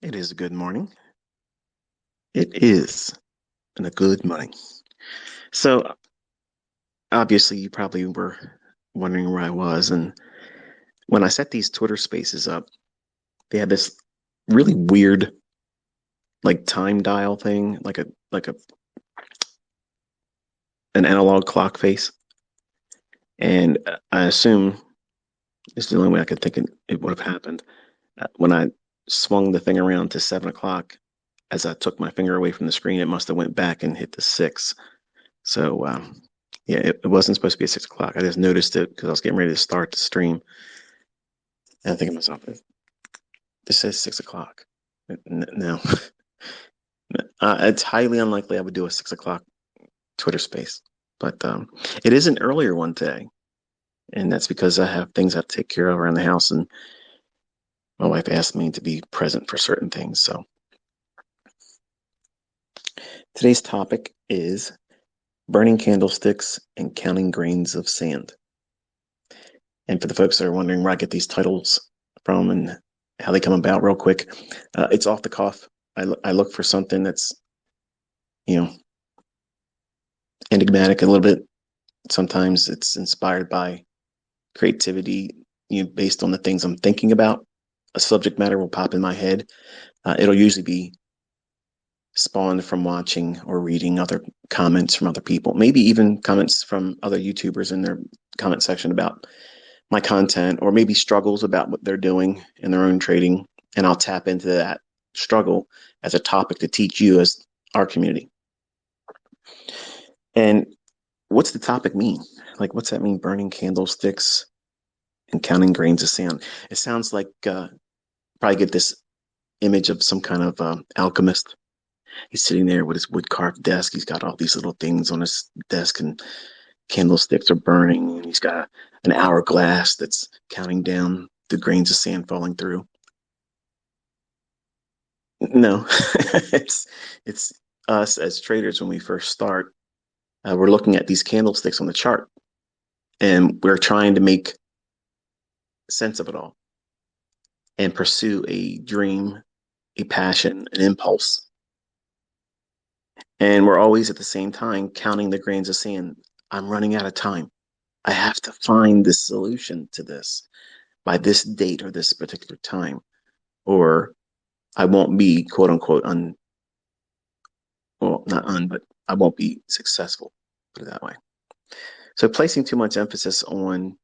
It is a good morning. It is a good morning. So obviously you probably were wondering where I was, and when I set these Twitter spaces up, they had this really weird like time dial thing, like a an analog clock face. And I assume it's the only way I could think it would have happened. When I swung the thing around to 7 o'clock, as I took my finger away from the screen, it must have went back and hit the six. So yeah, it wasn't supposed to be at 6 o'clock. I just noticed it because I was getting ready to start the stream. And I think to myself, this says 6 o'clock. No, it's highly unlikely I would do a 6 o'clock Twitter space, but it is an earlier one today. And that's because I have things I have to take care of around the house. And my wife asked me to be present for certain things. So today's topic is burning candlesticks and counting grains of sand. And for the folks that are wondering where I get these titles from and how they come about, real quick, it's off the cuff. I look for something that's, you know, enigmatic a little bit. Sometimes it's inspired by creativity, based on the things I'm thinking about. A subject matter will pop in my head. It'll usually be spawned from watching or reading other comments from other people, maybe even comments from other YouTubers in their comment section about my content, or maybe struggles about what they're doing in their own trading. And I'll tap into that struggle as a topic to teach you as our community. And what's the topic mean? Like, what's that mean? Burning candlesticks and counting grains of sand. It sounds like probably get this image of some kind of alchemist. He's sitting there with his wood carved desk. He's got all these little things on his desk, and candlesticks are burning. And he's got an hourglass that's counting down the grains of sand falling through. No, it's us as traders when we first start. We're looking at these candlesticks on the chart, and we're trying to make sense of it all and pursue a dream, a passion, an impulse. And we're always at the same time counting the grains of sand. I'm running out of time. I have to find the solution to this by this date or this particular time, or I won't be quote unquote well, not but I won't be successful, put it that way. So placing too much emphasis on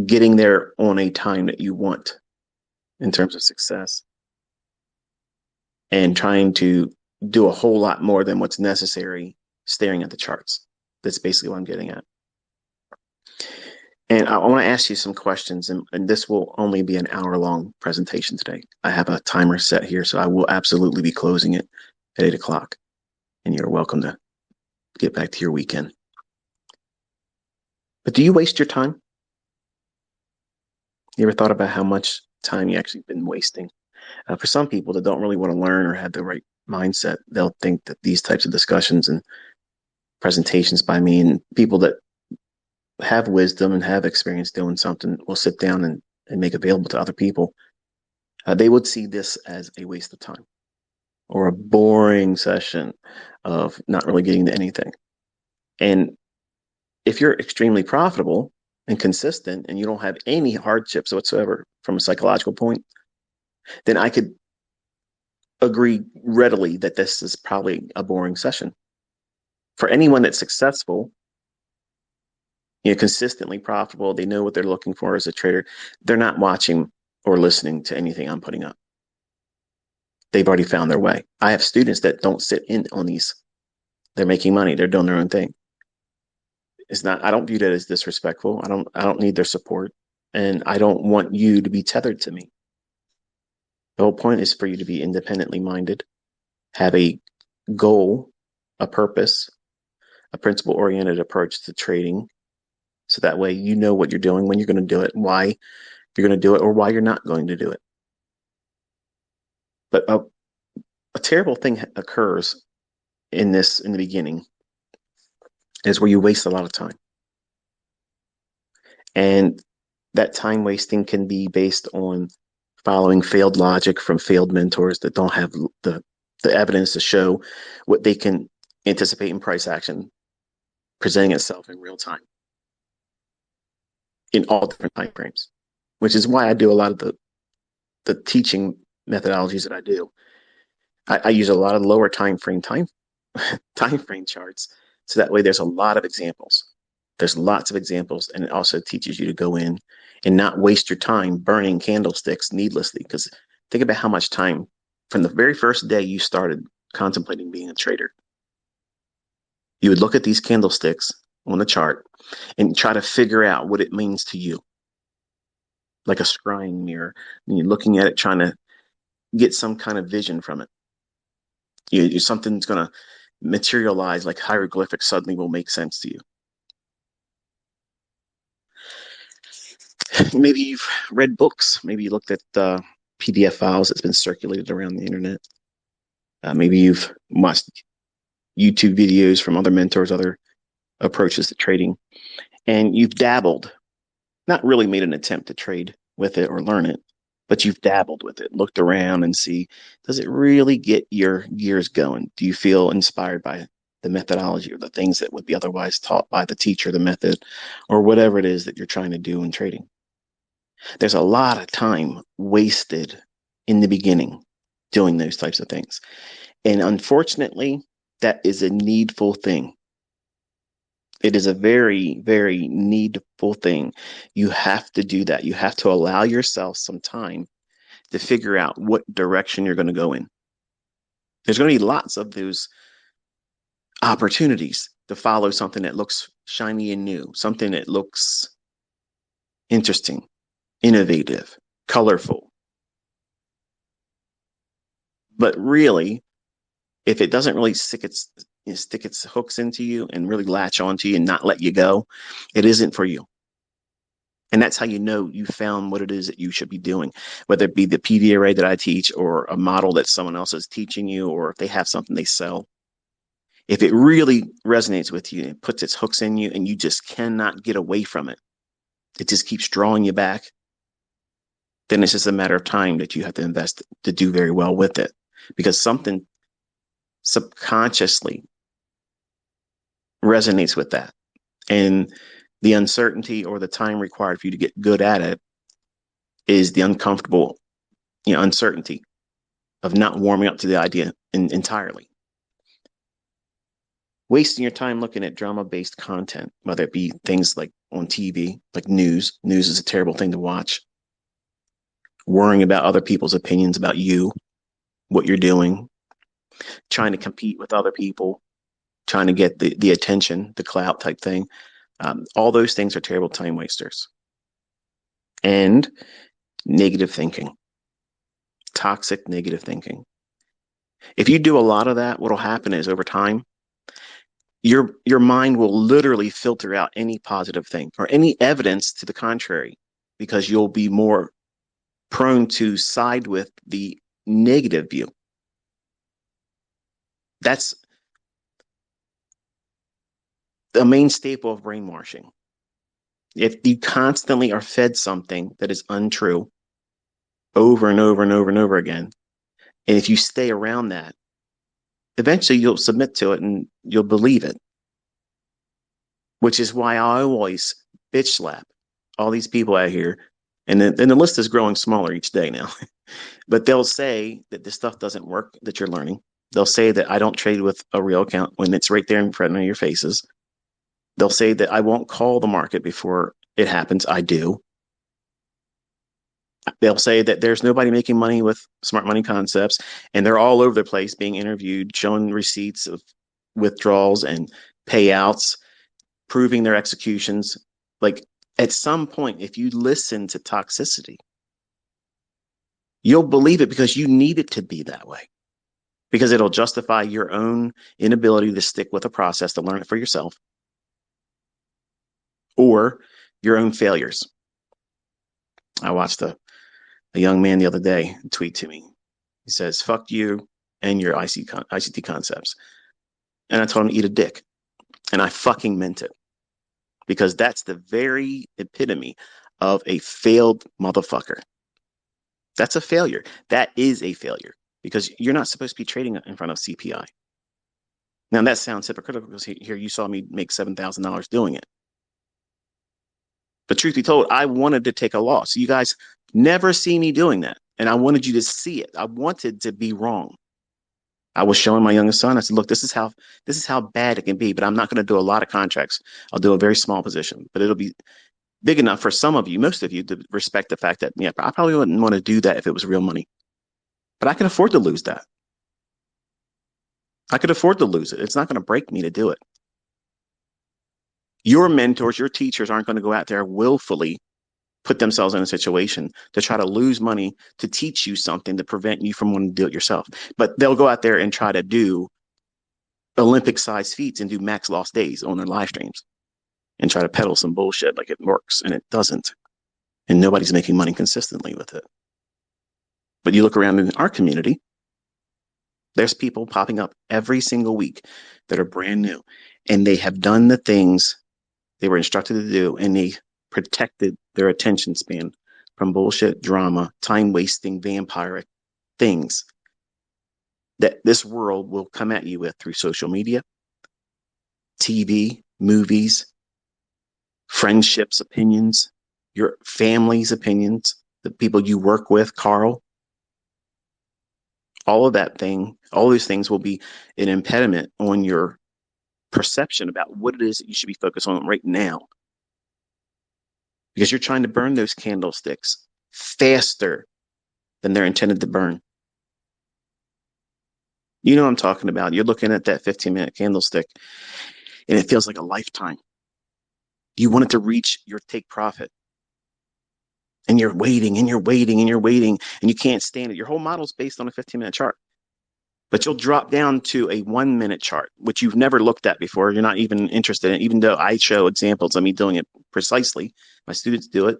getting there on a time that you want in terms of success and trying to do a whole lot more than what's necessary staring at the charts. That's basically what I'm getting at. And I want to ask you some questions, and this will only be an hour-long presentation today. I have a timer set here, so I will absolutely be closing it at 8 o'clock, and you're welcome to get back to your weekend. But do you waste your time? You ever thought about how much time you actually been wasting? For some people that don't really want to learn or have the right mindset, they'll think that these types of discussions and presentations by me and people that have wisdom and have experience doing something will sit down and make available to other people. They would see this as a waste of time or a boring session of not really getting to anything. And if you're extremely profitable and consistent and you don't have any hardships whatsoever from a psychological point, then I could agree readily that this is probably a boring session. For anyone that's successful, consistently profitable, they know what they're looking for as a trader, they're not watching or listening to anything I'm putting up. They've already found their way. I have students that don't sit in on these. They're making money. They're doing their own thing. It's not, I don't view that as disrespectful. I don't need their support. And I don't want you to be tethered to me. The whole point is for you to be independently minded, have a goal, a purpose, a principle oriented approach to trading. So that way you know what you're doing, when you're going to do it, why you're going to do it, or why you're not going to do it. But a terrible thing occurs in the beginning is where you waste a lot of time. And that time wasting can be based on following failed logic from failed mentors that don't have the evidence to show what they can anticipate in price action presenting itself in real time in all different time frames, which is why I do a lot of the teaching methodologies that I do. I use a lot of lower time frame charts, so that way there's a lot of examples. There's lots of examples, and it also teaches you to go in and not waste your time burning candlesticks needlessly. Because think about how much time from the very first day you started contemplating being a trader, you would look at these candlesticks on the chart and try to figure out what it means to you, like a scrying mirror. And you're looking at it, trying to get some kind of vision from it. Something's going to materialize, like hieroglyphics suddenly will make sense to you. Maybe you've read books. Maybe you looked at PDF files that's been circulated around the internet. Maybe you've watched YouTube videos from other mentors, other approaches to trading, and you've dabbled, not really made an attempt to trade with it or learn it, but you've dabbled with it, looked around and see, does it really get your gears going? Do you feel inspired by the methodology or the things that would be otherwise taught by the teacher, the method, or whatever it is that you're trying to do in trading? There's a lot of time wasted in the beginning doing those types of things. And unfortunately, that is a needful thing. It is a very, very needful thing. You have to do that. You have to allow yourself some time to figure out what direction you're going to go in. There's going to be lots of those opportunities to follow something that looks shiny and new, something that looks interesting, innovative, colorful. But really, if it doesn't really stick its hooks into you and really latch onto you and not let you go, it isn't for you. And that's how you know you found what it is that you should be doing, whether it be the PD array that I teach or a model that someone else is teaching you, or if they have something they sell. If it really resonates with you and puts its hooks in you and you just cannot get away from it, it just keeps drawing you back, then it's just a matter of time that you have to invest to do very well with it, because something subconsciously resonates with that. And the uncertainty or the time required for you to get good at it is the uncomfortable, uncertainty of not warming up to the idea entirely. Wasting your time looking at drama-based content, whether it be things like on TV, like news. News is a terrible thing to watch. Worrying about other people's opinions about you, what you're doing, trying to compete with other people, trying to get the attention, the clout type thing. All those things are terrible time wasters. And negative thinking, toxic negative thinking. If you do a lot of that, what'll happen is over time, your mind will literally filter out any positive thing or any evidence to the contrary, because you'll be more prone to side with the negative view. That's the main staple of brainwashing. If you constantly are fed something that is untrue over and over and over and over again, and if you stay around that, eventually you'll submit to it and you'll believe it. Which is why I always bitch slap all these people out here. And the list is growing smaller each day now. But they'll say that this stuff doesn't work that you're learning. They'll say that I don't trade with a real account when it's right there in front of your faces. They'll say that I won't call the market before it happens. I do. They'll say that there's nobody making money with smart money concepts, and they're all over the place being interviewed, showing receipts of withdrawals and payouts, proving their executions. Like, at some point, if you listen to toxicity, you'll believe it because you need it to be that way, because it'll justify your own inability to stick with a process to learn it for yourself, or your own failures. I watched a young man the other day tweet to me. He says, "Fuck you and your ICT concepts." And I told him to eat a dick. And I fucking meant it, because that's the very epitome of a failed motherfucker. That's a failure. That is a failure because you're not supposed to be trading in front of CPI. Now that sounds hypocritical because here you saw me make $7,000 doing it. But truth be told, I wanted to take a loss. You guys never see me doing that. And I wanted you to see it. I wanted to be wrong. I was showing my youngest son, I said, look, this is how bad it can be, but I'm not going to do a lot of contracts. I'll do a very small position, but it'll be big enough for some of you, most of you, to respect the fact that, yeah, I probably wouldn't want to do that if it was real money. But I can afford to lose that. I could afford to lose it. It's not going to break me to do it. Your mentors, your teachers aren't going to go out there willfully put themselves in a situation to try to lose money to teach you something to prevent you from wanting to do it yourself. But they'll go out there and try to do Olympic-sized feats and do max loss days on their live streams and try to peddle some bullshit like it works, and it doesn't. And nobody's making money consistently with it. But you look around in our community, there's people popping up every single week that are brand new, and they have done the things they were instructed to do, and they protected their attention span from bullshit, drama, time-wasting, vampiric things that this world will come at you with through social media, TV, movies, friendships, opinions, your family's opinions, the people you work with, Carl. All of those things will be an impediment on your perception about what it is that you should be focused on right now. Because you're trying to burn those candlesticks faster than they're intended to burn. You know what I'm talking about. You're looking at that 15-minute candlestick and it feels like a lifetime. You want it to reach your take profit. And you're waiting and you're waiting and you're waiting and you can't stand it. Your whole model's based on a 15-minute chart. But you'll drop down to a 1-minute chart, which you've never looked at before. You're not even interested in, even though I show examples of me doing it precisely. My students do it.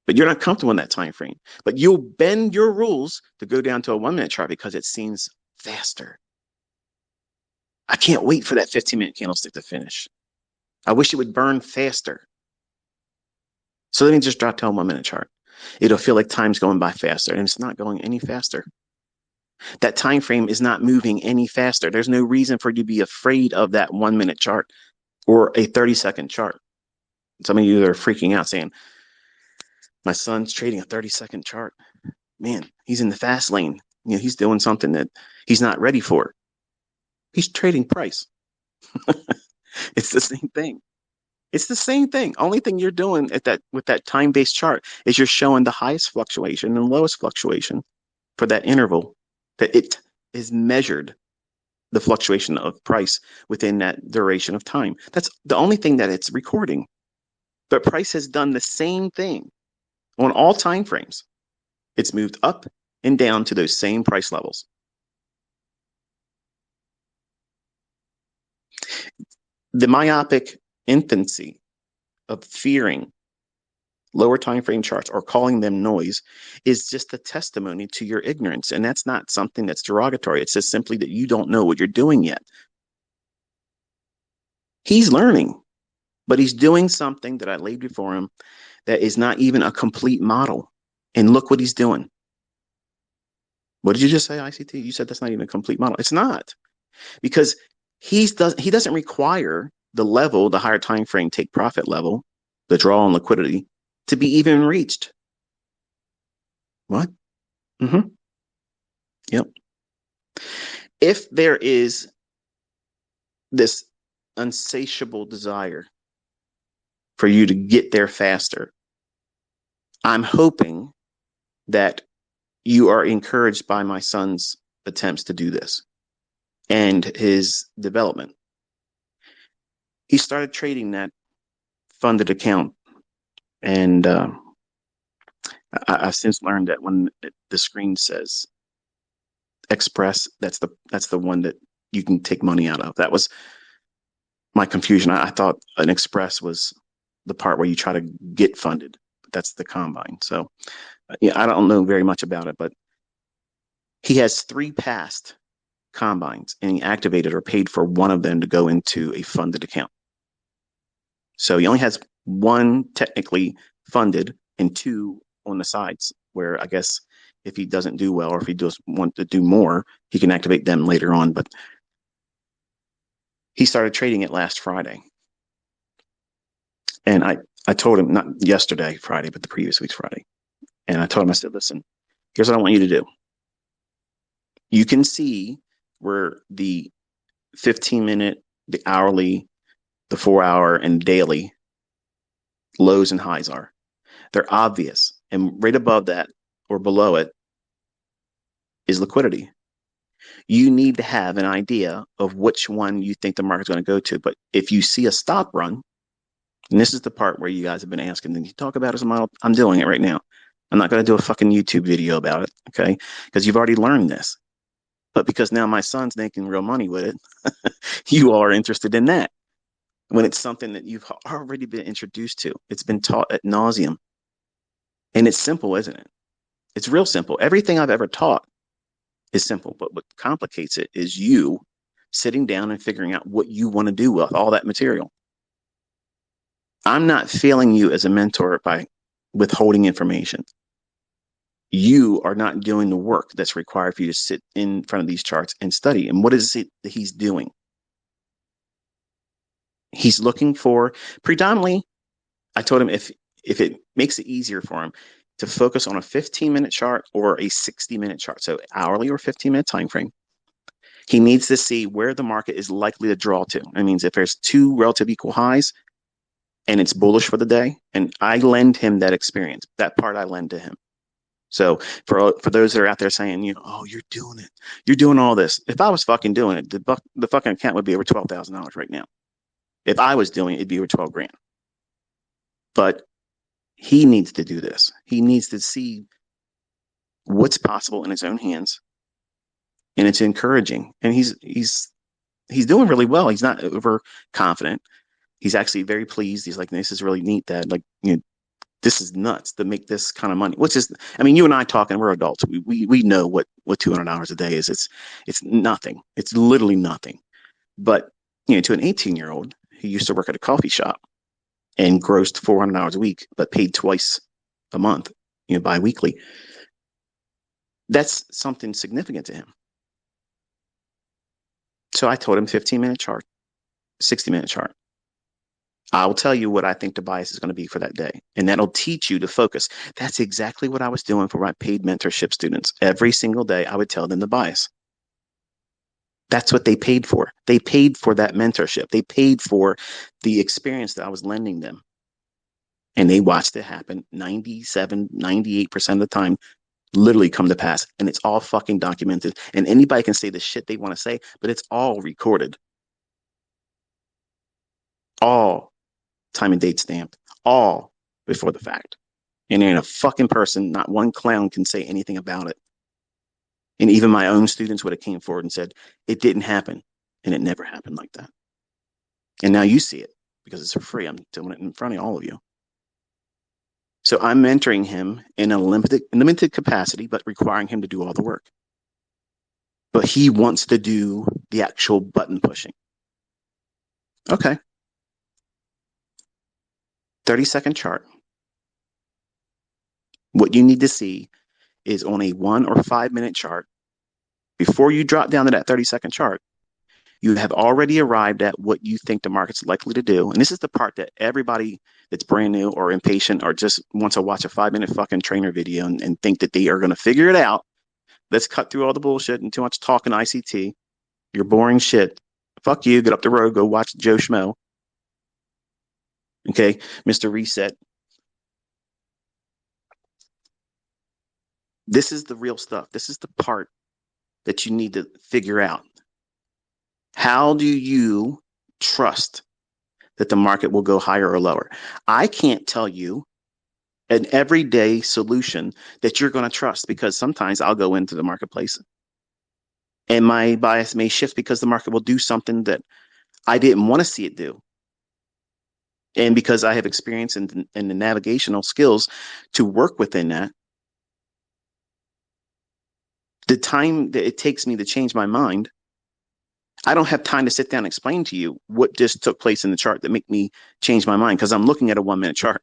But you're not comfortable in that time frame. But you'll bend your rules to go down to a 1-minute chart because it seems faster. I can't wait for that 15-minute candlestick to finish. I wish it would burn faster. So let me just drop to a 1-minute chart. It'll feel like time's going by faster, and it's not going any faster. That time frame is not moving any faster. There's no reason for you to be afraid of that 1-minute chart or a 30-second chart. Some of you are freaking out saying, my son's trading a 30-second chart. Man, he's in the fast lane. You know, he's doing something that he's not ready for. He's trading price. It's the same thing. It's the same thing. Only thing you're doing with that time-based chart is you're showing the highest fluctuation and lowest fluctuation for that interval, that it is measured the fluctuation of price within that duration of time. That's the only thing that it's recording. But price has done the same thing on all time frames. It's moved up and down to those same price levels. The myopic infancy of fearing lower time frame charts or calling them noise is just a testimony to your ignorance. And that's not something that's derogatory. It's just simply that you don't know what you're doing yet. He's learning, but he's doing something that I laid before him that is not even a complete model. And look what he's doing. What did you just say, ICT? You said that's not even a complete model. It's not, because he doesn't require the higher time frame take profit level, the draw on liquidity, to be even reached. What? Mm-hmm. Yep. If there is this insatiable desire for you to get there faster, I'm hoping that you are encouraged by my son's attempts to do this and his development. He started trading that funded account, and I've since learned that when the screen says Express, that's the one that you can take money out of. That was my confusion. I thought an Express was the part where you try to get funded. That's the Combine. So yeah, I don't know very much about it, but he has 3 past Combines, and he activated or paid for one of them to go into a funded account. So he only has 1 technically funded and 2 on the sides, where I guess if he doesn't do well, or if he does want to do more, he can activate them later on. But he started trading it last Friday. And I told him, not yesterday, Friday, but the previous week's Friday. And I told him, I said, listen, here's what I want you to do. You can see where the 15-minute, the hourly, the 4-hour, and daily lows and highs are. They're obvious. And right above that or below it is liquidity. You need to have an idea of which one you think the market's going to go to. But if you see a stop run, and this is the part where you guys have been asking, then you talk about it as a model. I'm doing it right now. I'm not going to do a fucking YouTube video about it, okay? Because you've already learned this. But because now my son's making real money with it, you are interested in that. When it's something that you've already been introduced to, it's been taught ad nauseum. And it's simple, isn't it? It's real simple. Everything I've ever taught is simple. But what complicates it is you sitting down and figuring out what you want to do with all that material. I'm not failing you as a mentor by withholding information. You are not doing the work that's required for you to sit in front of these charts and study. And what is it that he's doing? He's looking for predominantly, I told him if it makes it easier for him to focus on a 15-minute chart or a 60-minute chart, so hourly or 15-minute time frame, he needs to see where the market is likely to draw to. That means if there's two relative equal highs and it's bullish for the day, and I lend him that experience, that part I lend to him. So for those that are out there saying, oh, you're doing it, you're doing all this. If I was fucking doing it, the fucking account would be over $12,000 right now. If I was doing it, it'd be over 12 grand. But he needs to do this. He needs to see what's possible in his own hands, and it's encouraging. And he's doing really well. He's not overconfident. He's actually very pleased. He's like, this is really neat, Dad. Like, this is nuts to make this kind of money. Which is, I mean, you and I talking, we're adults. We know what $200 a day is. It's nothing. It's literally nothing. But to an 18-year-old who used to work at a coffee shop and grossed $400 a week, but paid twice a month, bi-weekly, that's something significant to him. So I told him 15-minute chart, 60-minute chart. I'll tell you what I think the bias is going to be for that day. And that'll teach you to focus. That's exactly what I was doing for my paid mentorship students. Every single day, I would tell them the bias. That's what they paid for. They paid for that mentorship. They paid for the experience that I was lending them. And they watched it happen 97, 98% of the time, literally come to pass. And it's all fucking documented. And anybody can say the shit they want to say, but it's all recorded. All time and date stamped, all before the fact. And there ain't a fucking person, not one clown can say anything about it. And even my own students would have came forward and said, it didn't happen. And it never happened like that. And now you see it because it's for free. I'm doing it in front of all of you. So I'm mentoring him in a limited capacity, but requiring him to do all the work. But he wants to do the actual button pushing. Okay. 30-second chart. What you need to see is on a 1 or 5-minute chart, before you drop down to that 30-second chart, you have already arrived at what you think the market's likely to do. And this is the part that everybody that's brand new or impatient or just wants to watch a 5-minute fucking trainer video and think that they are going to figure it out. Let's cut through all the bullshit and too much talking ICT. You're boring shit. Fuck you. Get up the road. Go watch Joe Schmo. Okay, Mr. Reset. This is the real stuff. This is the part that you need to figure out. How do you trust that the market will go higher or lower? I can't tell you an everyday solution that you're going to trust, because sometimes I'll go into the marketplace and my bias may shift because the market will do something that I didn't want to see it do. And because I have experience in the navigational skills to work within that, the time that it takes me to change my mind, I don't have time to sit down and explain to you what just took place in the chart that make me change my mind, because I'm looking at a 1-minute chart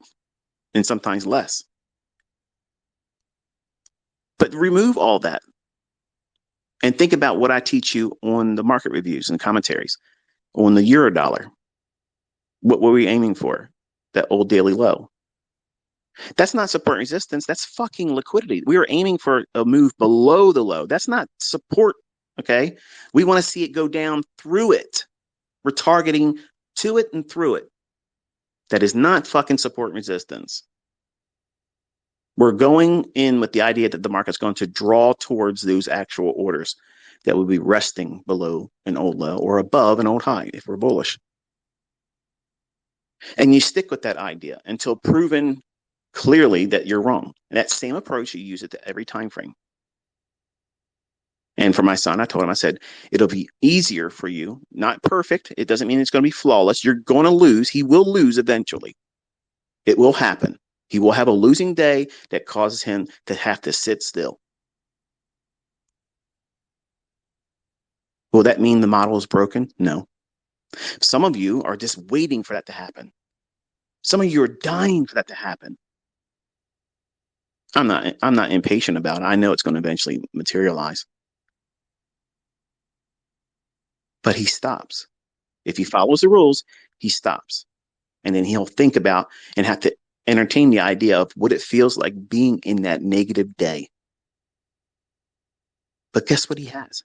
and sometimes less. But remove all that and think about what I teach you on the market reviews and commentaries on the euro dollar. What were we aiming for? That old daily low. That's not support resistance. That's fucking liquidity. We were aiming for a move below the low. That's not support. Okay. We want to see it go down through it. We're targeting to it and through it. That is not fucking support resistance. We're going in with the idea that the market's going to draw towards those actual orders that will be resting below an old low or above an old high if we're bullish. And you stick with that idea until proven clearly that you're wrong. And that same approach, you use it to every time frame. And for my son, I told him, I said, it'll be easier for you, not perfect. It doesn't mean it's going to be flawless. You're going to lose. He will lose eventually. It will happen. He will have a losing day that causes him to have to sit still. Will that mean the model is broken? No. Some of you are just waiting for that to happen. Some of you are dying for that to happen. I'm not impatient about it. I know it's going to eventually materialize. But he stops. If he follows the rules, he stops. And then he'll think about and have to entertain the idea of what it feels like being in that negative day. But guess what he has?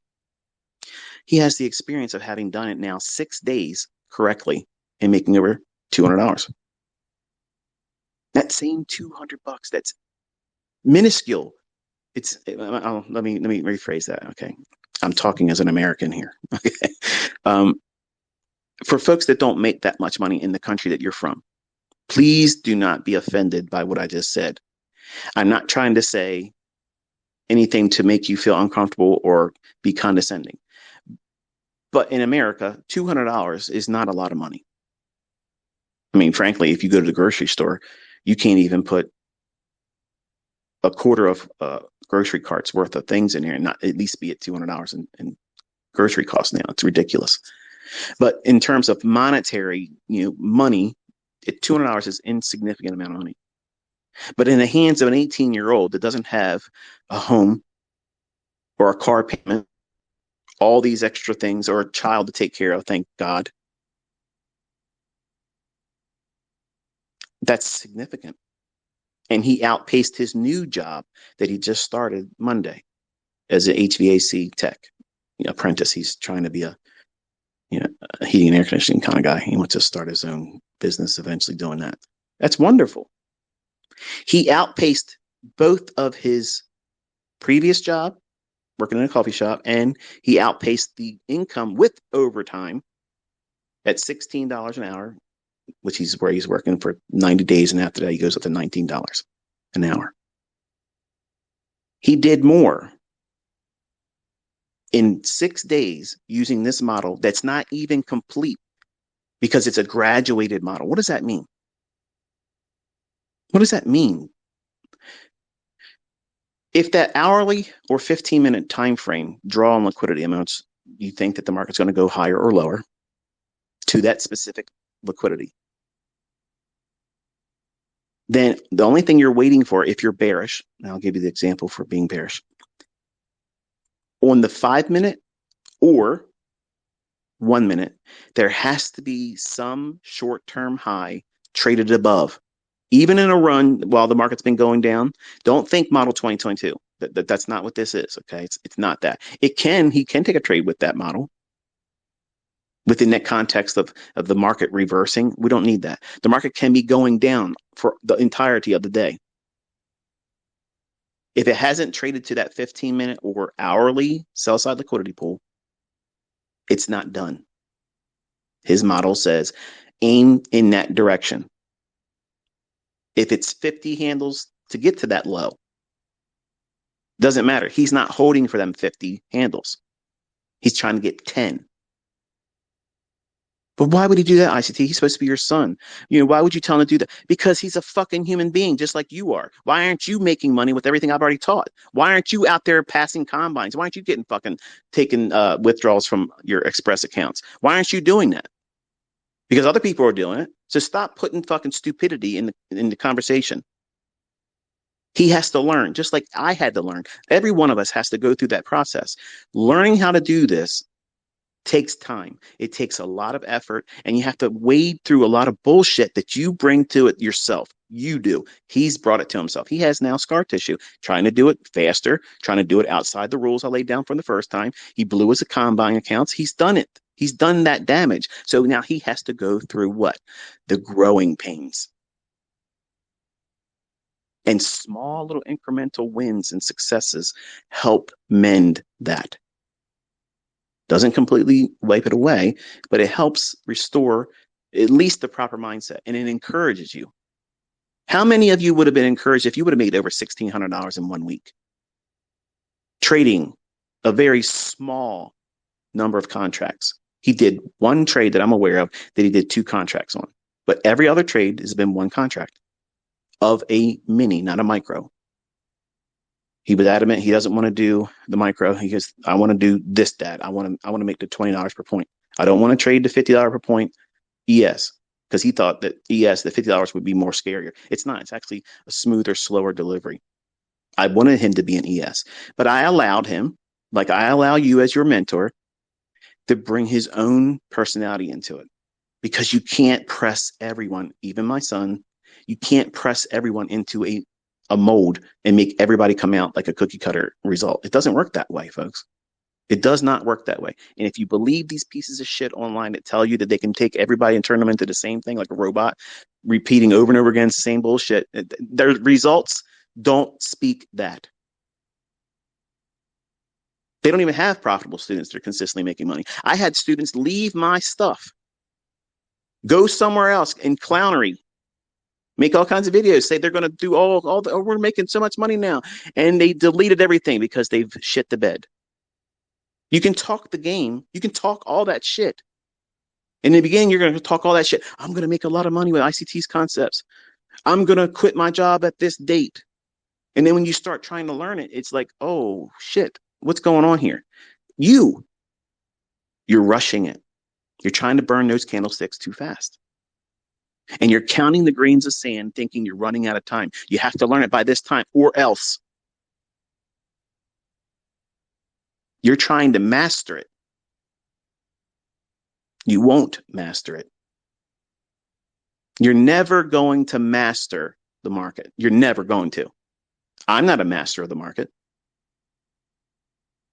He has the experience of having done it now 6 days correctly and making over $200. That same $200, that's minuscule. Let me rephrase that. Okay. I'm talking as an American here. Okay. For folks that don't make that much money in the country that you're from, please do not be offended by what I just said. I'm not trying to say anything to make you feel uncomfortable or be condescending. But in America, $200 is not a lot of money. I mean, frankly, if you go to the grocery store, you can't even put a quarter of grocery carts worth of things in here and not at least be at $200 in grocery costs now. It's ridiculous. But in terms of monetary, money, $200 is an insignificant amount of money. But in the hands of an 18-year-old that doesn't have a home or a car payment, all these extra things, or a child to take care of, thank God, that's significant. And he outpaced his new job that he just started Monday as an HVAC tech apprentice. He's trying to be a heating and air conditioning kind of guy. He wants to start his own business eventually doing that. That's wonderful. He outpaced both of his previous job, working in a coffee shop, and he outpaced the income with overtime at $16 an hour, which is where he's working for 90 days. And after that, he goes up to $19 an hour. He did more in 6 days using this model that's not even complete because it's a graduated model. What does that mean? What does that mean? If that hourly or 15-minute time frame draw on liquidity amounts, you think that the market's going to go higher or lower to that specific liquidity, then the only thing you're waiting for, if you're bearish, and I'll give you the example for being bearish, on the 5-minute or 1 minute, there has to be some short-term high traded above. Even in a run while the market's been going down, don't think model 2022. That's not what this is, okay? It's not that. He can take a trade with that model within that context of the market reversing. We don't need that. The market can be going down for the entirety of the day. If it hasn't traded to that 15-minute or hourly sell-side liquidity pool, it's not done. His model says aim in that direction. If it's 50 handles to get to that low, doesn't matter. He's not holding for them 50 handles. He's trying to get 10. But why would he do that, ICT? He's supposed to be your son. Why would you tell him to do that? Because he's a fucking human being, just like you are. Why aren't you making money with everything I've already taught? Why aren't you out there passing combines? Why aren't you getting taking withdrawals from your Express accounts? Why aren't you doing that? Because other people are doing it. So stop putting fucking stupidity in the conversation. He has to learn, just like I had to learn. Every one of us has to go through that process. Learning how to do this takes time. It takes a lot of effort, and you have to wade through a lot of bullshit that you bring to it yourself. You do. He's brought it to himself. He has now scar tissue, trying to do it faster, trying to do it outside the rules I laid down from the first time. He blew his combine accounts. He's done it. He's done that damage. So now he has to go through what? The growing pains. And small little incremental wins and successes help mend that. Doesn't completely wipe it away, but it helps restore at least the proper mindset, and it encourages you. How many of you would have been encouraged if you would have made over $1,600 in 1 week? Trading a very small number of contracts. He did one trade that I'm aware of that he did 2 contracts on, but every other trade has been one contract of a mini, not a micro. He was adamant he doesn't want to do the micro. He goes, I want to do this, Dad. I want to make the $20 per point. I don't want to trade the $50 per point ES, because he thought that ES, the $50 would be more scarier. It's not. It's actually a smoother, slower delivery. I wanted him to be an ES, but I allowed him, like I allow you as your mentor, to bring his own personality into it, because you can't press everyone, even my son. You can't press everyone into a mold and make everybody come out like a cookie cutter result. It doesn't work that way, folks. It does not work that way. And if you believe these pieces of shit online that tell you that they can take everybody and turn them into the same thing like a robot, repeating over and over again the same bullshit, their results don't speak that. They don't even have profitable students that are consistently making money. I had students leave my stuff, go somewhere else in clownery, make all kinds of videos, say they're going to do all the, oh, we're making so much money now. And they deleted everything because they've shit the bed. You can talk the game. You can talk all that shit. In the beginning, you're going to talk all that shit. I'm going to make a lot of money with ICT's concepts. I'm going to quit my job at this date. And then when you start trying to learn it, it's like, oh, shit, what's going on here? You're rushing it. You're trying to burn those candlesticks too fast. And you're counting the grains of sand, thinking you're running out of time. You have to learn it by this time, or else. You're trying to master it. You won't master it. You're never going to master the market. You're never going to. I'm not a master of the market.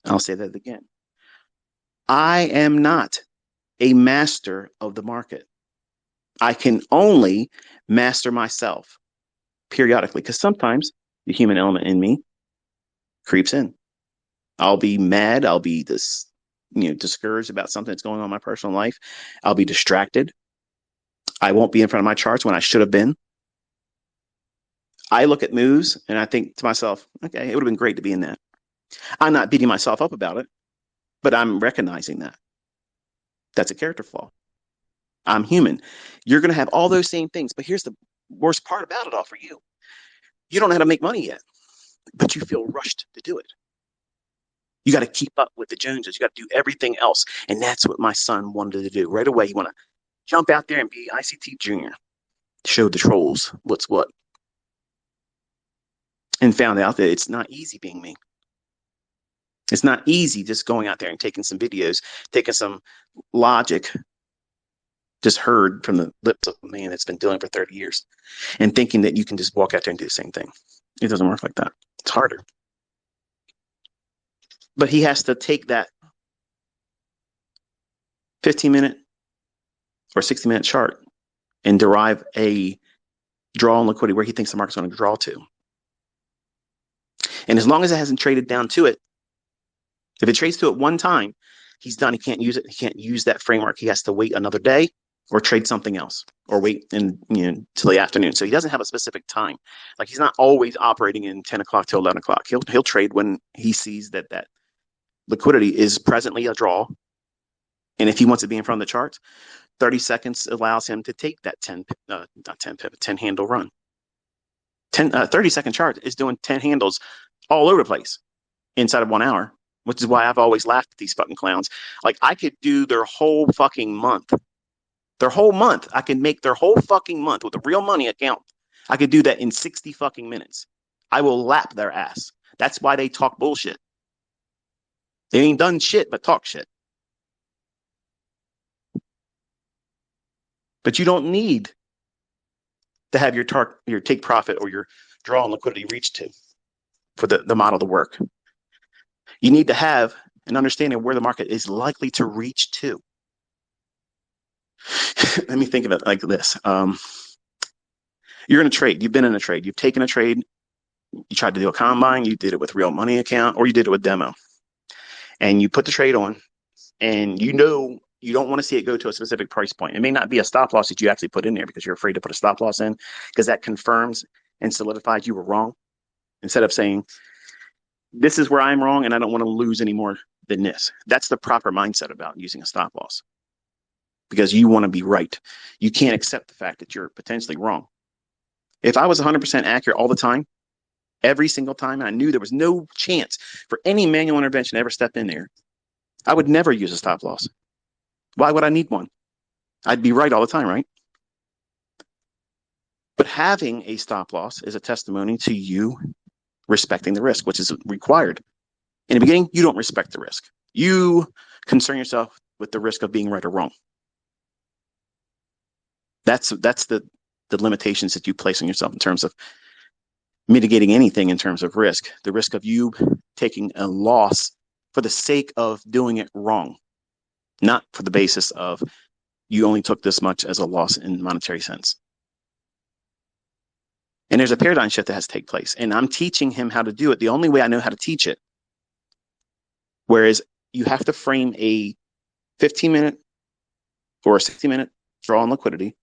I'll say that again. I am not a master of the market. I can only master myself periodically, because sometimes the human element in me creeps in. I'll be mad. I'll be discouraged about something that's going on in my personal life. I'll be distracted. I won't be in front of my charts when I should have been. I look at moves and I think to myself, okay, it would have been great to be in that. I'm not beating myself up about it, but I'm recognizing that. That's a character flaw. I'm human. You're going to have all those same things, but here's the worst part about it all for you. You don't know how to make money yet, but you feel rushed to do it. You got to keep up with the Joneses. You got to do everything else. And that's what my son wanted to do. Right away, he want to jump out there and be ICT junior, show the trolls what's what. And found out that it's not easy being me. It's not easy just going out there and taking some videos, taking some logic just heard from the lips of a man that's been doing it for 30 years and thinking that you can just walk out there and do the same thing. It doesn't work like that. It's harder. But he has to take that 15-minute or 60-minute chart and derive a draw on liquidity where he thinks the market's going to draw to. And as long as it hasn't traded down to it, if it trades to it one time, he's done. He can't use it. He can't use that framework. He has to wait another day or trade something else or wait till the afternoon. So he doesn't have a specific time. Like he's not always operating in 10 o'clock till 11 o'clock. He'll trade when he sees that liquidity is presently a draw. And if he wants to be in front of the charts, 30 seconds allows him to take that 10 handle run. 30-second chart is doing 10 handles all over the place inside of 1 hour, which is why I've always laughed at these fucking clowns. Like I could do their whole fucking month. Their whole month. I can make their whole fucking month with a real money account. I could do that in 60 fucking minutes. I will lap their ass. That's why they talk bullshit. They ain't done shit but talk shit. But you don't need to have your take profit or your draw on liquidity reach to for the model to work. You need to have an understanding of where the market is likely to reach to. Let me think of it like this. You're in a trade. You've been in a trade. You've taken a trade. You tried to do a combine. You did it with real money account, or you did it with demo. And you put the trade on, and you know you don't want to see it go to a specific price point. It may not be a stop loss that you actually put in there because you're afraid to put a stop loss in, because that confirms and solidifies you were wrong. Instead of saying, this is where I'm wrong and I don't want to lose any more than this. That's the proper mindset about using a stop loss, because you want to be right. You can't accept the fact that you're potentially wrong. If I was 100% accurate all the time, every single time, and I knew there was no chance for any manual intervention to ever step in there, I would never use a stop loss. Why would I need one? I'd be right all the time, right? But having a stop loss is a testimony to you respecting the risk, which is required. In the beginning, you don't respect the risk. You concern yourself with the risk of being right or wrong. That's the limitations that you place on yourself in terms of mitigating anything in terms of risk. The risk of you taking a loss for the sake of doing it wrong, not for the basis of you only took this much as a loss in monetary sense. And there's a paradigm shift that has to take place. And I'm teaching him how to do it the only way I know how to teach it. Whereas you have to frame a 15-minute or a 60-minute draw on liquidity,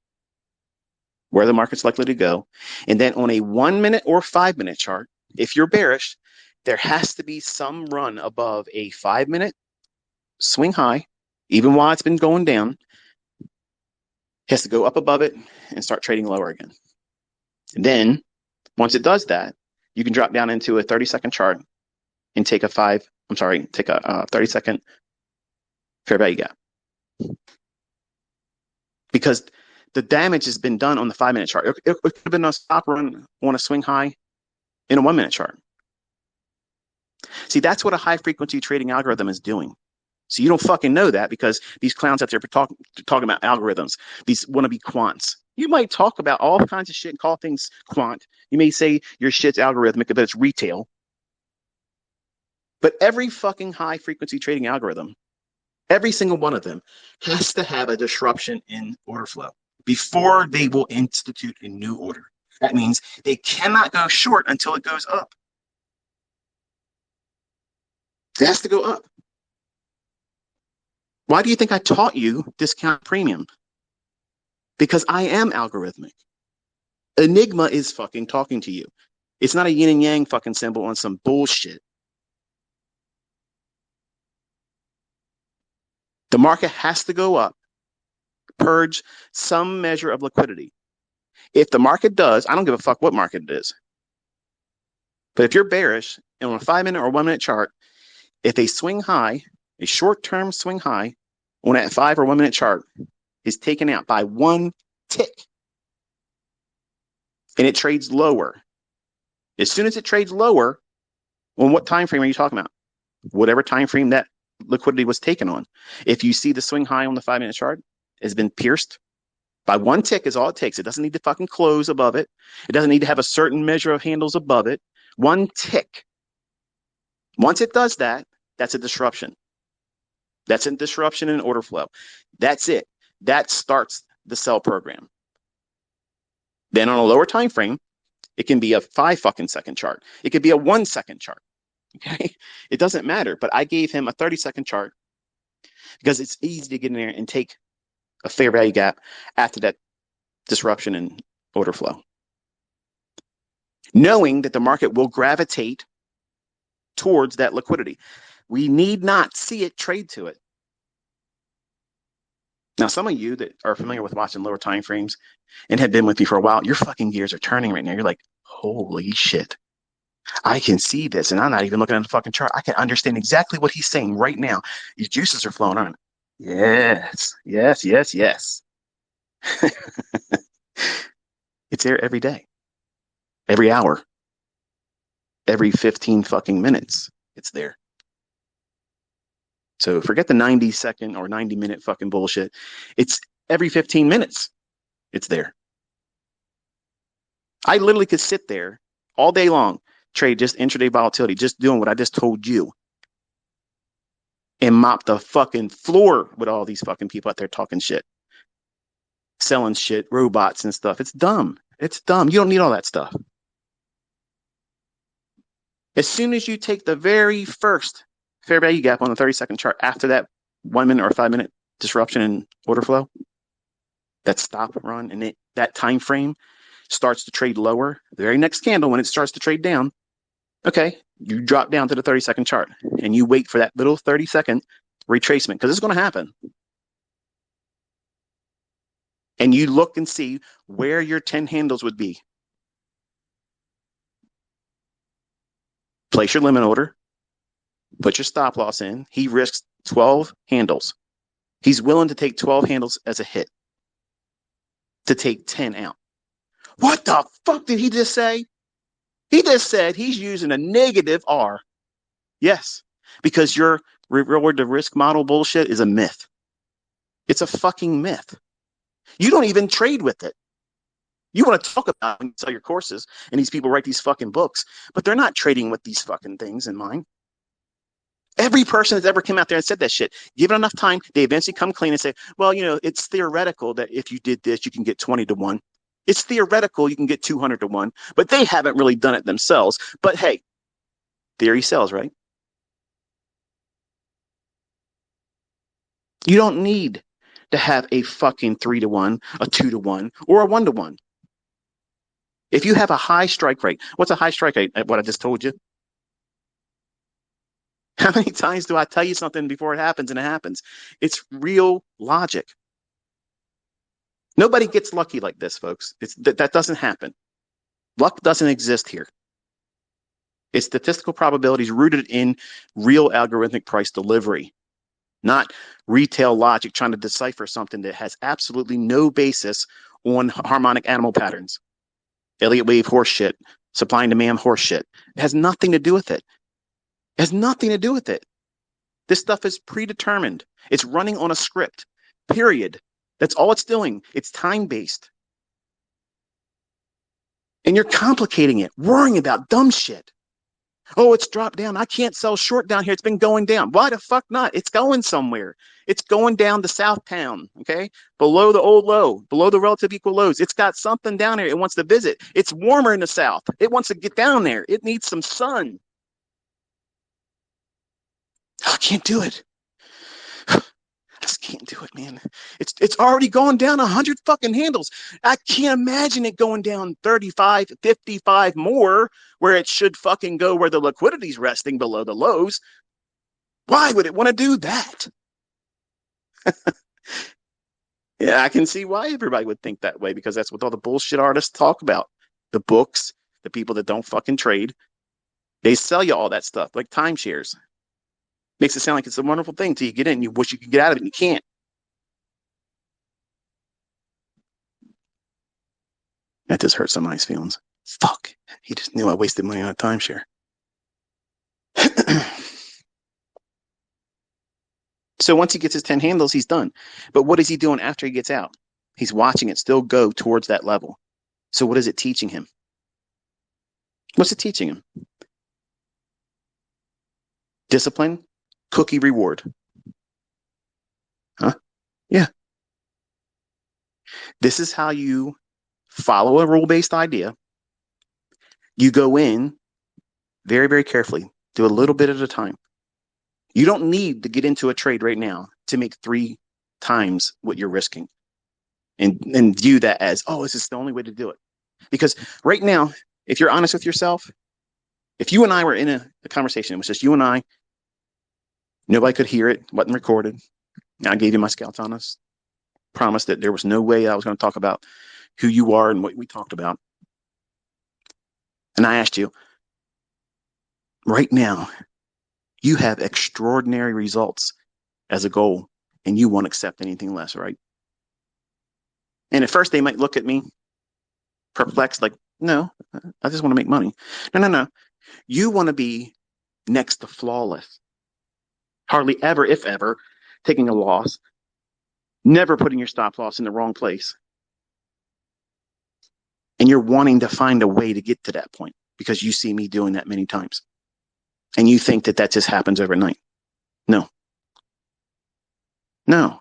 where the market's likely to go. And then on a 1-minute or 5-minute chart, if you're bearish, there has to be some run above a 5-minute swing high, even while it's been going down. It has to go up above it and start trading lower again. And then once it does that, you can drop down into a 30-second chart and take a 30-second fair value gap. Because the damage has been done on the 5-minute chart. It could have been a stop run on a swing high in a 1-minute chart. See, that's what a high frequency trading algorithm is doing. So you don't fucking know that, because these clowns out there talking about algorithms, these wannabe quants. You might talk about all kinds of shit and call things quant. You may say your shit's algorithmic, but it's retail. But every fucking high frequency trading algorithm, every single one of them, has to have a disruption in order flow before they will institute a new order. That means they cannot go short until it goes up. It has to go up. Why do you think I taught you discount premium? Because I am algorithmic. Enigma is fucking talking to you. It's not a yin and yang fucking symbol on some bullshit. The market has to go up, purge some measure of liquidity. If the market does, I don't give a fuck what market it is. But if you're bearish and on a 5-minute or 1-minute chart, if a swing high, a short-term swing high on that 5 or 1-minute chart is taken out by one tick and it trades lower, as soon as it trades lower, on what time frame are you talking about? Whatever time frame that liquidity was taken on. If you see the swing high on the 5-minute chart has been pierced by one tick, is all it takes. It doesn't need to fucking close above it. It doesn't need to have a certain measure of handles above it. One tick. Once it does that, that's a disruption. That's a disruption in order flow. That's it. That starts the sell program. Then on a lower time frame, it can be a 5-second chart. It could be a 1-second chart. Okay, it doesn't matter. But I gave him a 30-second chart because it's easy to get in there and take a fair value gap after that disruption in order flow, knowing that the market will gravitate towards that liquidity. We need not see it trade to it. Now, some of you that are familiar with watching lower time frames and have been with me for a while, your fucking gears are turning right now. You're like, holy shit. I can see this, and I'm not even looking at the fucking chart. I can understand exactly what he's saying right now. These juices are flowing on. Yes, yes, yes, yes. It's there every day, every hour. every 15 fucking minutes, it's there. So forget the 90-second or 90-minute fucking bullshit. It's every 15 minutes, it's there. I literally could sit there all day long, trade just intraday volatility, just doing what I just told you, and mop the fucking floor with all these fucking people out there talking shit, selling shit, robots and stuff. It's dumb. It's dumb. You don't need all that stuff. As soon as you take the very first fair value gap on the 30-second chart after that 1 minute or 5 minute disruption in order flow, that stop run and that time frame starts to trade lower, the very next candle when it starts to trade down, okay, you drop down to the 30-second chart and you wait for that little 30-second retracement because it's going to happen. And you look and see where your 10 handles would be. Place your limit order, put your stop loss in. He risks 12 handles. He's willing to take 12 handles as a hit to take 10 out. What the fuck did he just say? He just said he's using a negative R. Yes, because your reward to risk model bullshit is a myth. It's a fucking myth. You don't even trade with it. You want to talk about when you sell your courses and these people write these fucking books, but they're not trading with these fucking things in mind. Every person that's ever come out there and said that shit, given enough time, they eventually come clean and say, well, you know, it's theoretical that if you did this, you can get 20 to 1. It's theoretical you can get 200 to 1, but they haven't really done it themselves. But hey, theory sells, right? You don't need to have a fucking 3 to 1, a 2 to 1, or a 1 to 1. If you have a high strike rate, what's a high strike rate? What I just told you. How many times do I tell you something before it happens and it happens? It's real logic. Nobody gets lucky like this, folks. That doesn't happen. Luck doesn't exist here. It's statistical probabilities rooted in real algorithmic price delivery, not retail logic trying to decipher something that has absolutely no basis on harmonic animal patterns. Elliott wave horse shit, supply and demand horse shit. It has nothing to do with it. It has nothing to do with it. This stuff is predetermined. It's running on a script, period. That's all it's doing. It's time-based. And you're complicating it, worrying about dumb shit. Oh, it's dropped down. I can't sell short down here. It's been going down. Why the fuck not? It's going somewhere. It's going down to Southtown, okay? Below the old low, below the relative equal lows. It's got something down there it wants to visit. It's warmer in the south. It wants to get down there. It needs some sun. I can't do it. I just can't do it, man. It's already gone down 100 fucking handles. I can't imagine it going down 35, 55 more where it should fucking go where the liquidity's resting below the lows. Why would it want to do that? Yeah, I can see why everybody would think that way because that's what all the bullshit artists talk about. The books, the people that don't fucking trade, they sell you all that stuff like timeshares. Makes it sound like it's a wonderful thing till you get in. You wish you could get out of it and you can't. That just hurts somebody's feelings. Fuck. He just knew I wasted money on a timeshare. So once he gets his 10 handles, he's done. But what is he doing after he gets out? He's watching it still go towards that level. So what is it teaching him? What's it teaching him? Discipline, cookie reward. Huh? Yeah. This is how you follow a rule-based idea. You go in very, very carefully, do a little bit at a time. You don't need to get into a trade right now to make 3 times what you're risking and view that as, oh, this is the only way to do it. Because right now, if you're honest with yourself, if you and I were in a conversation, it was just you and I, nobody could hear it, wasn't recorded. I gave you my scouts on us, promised that there was no way I was going to talk about who you are and what we talked about. And I asked you, right now, you have extraordinary results as a goal, and you won't accept anything less, right? And at first, they might look at me perplexed, like, no, I just want to make money. No. You want to be next to flawless. Hardly ever, if ever, taking a loss, never putting your stop loss in the wrong place. And you're wanting to find a way to get to that point because you see me doing that many times. And you think that just happens overnight. No. No.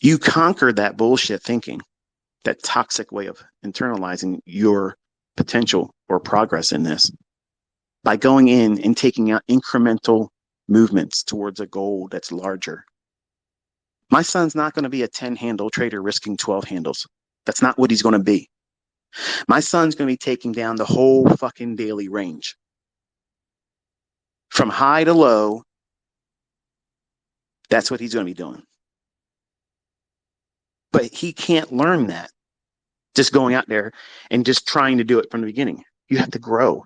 You conquered that bullshit thinking, that toxic way of internalizing your potential or progress in this by going in and taking out incremental movements towards a goal that's larger. My son's not going to be a 10 handle trader risking 12 handles. That's not what he's going to be. My son's going to be taking down the whole fucking daily range from high to low. That's what he's going to be doing. But he can't learn that just going out there and just trying to do it from the beginning. You have to grow.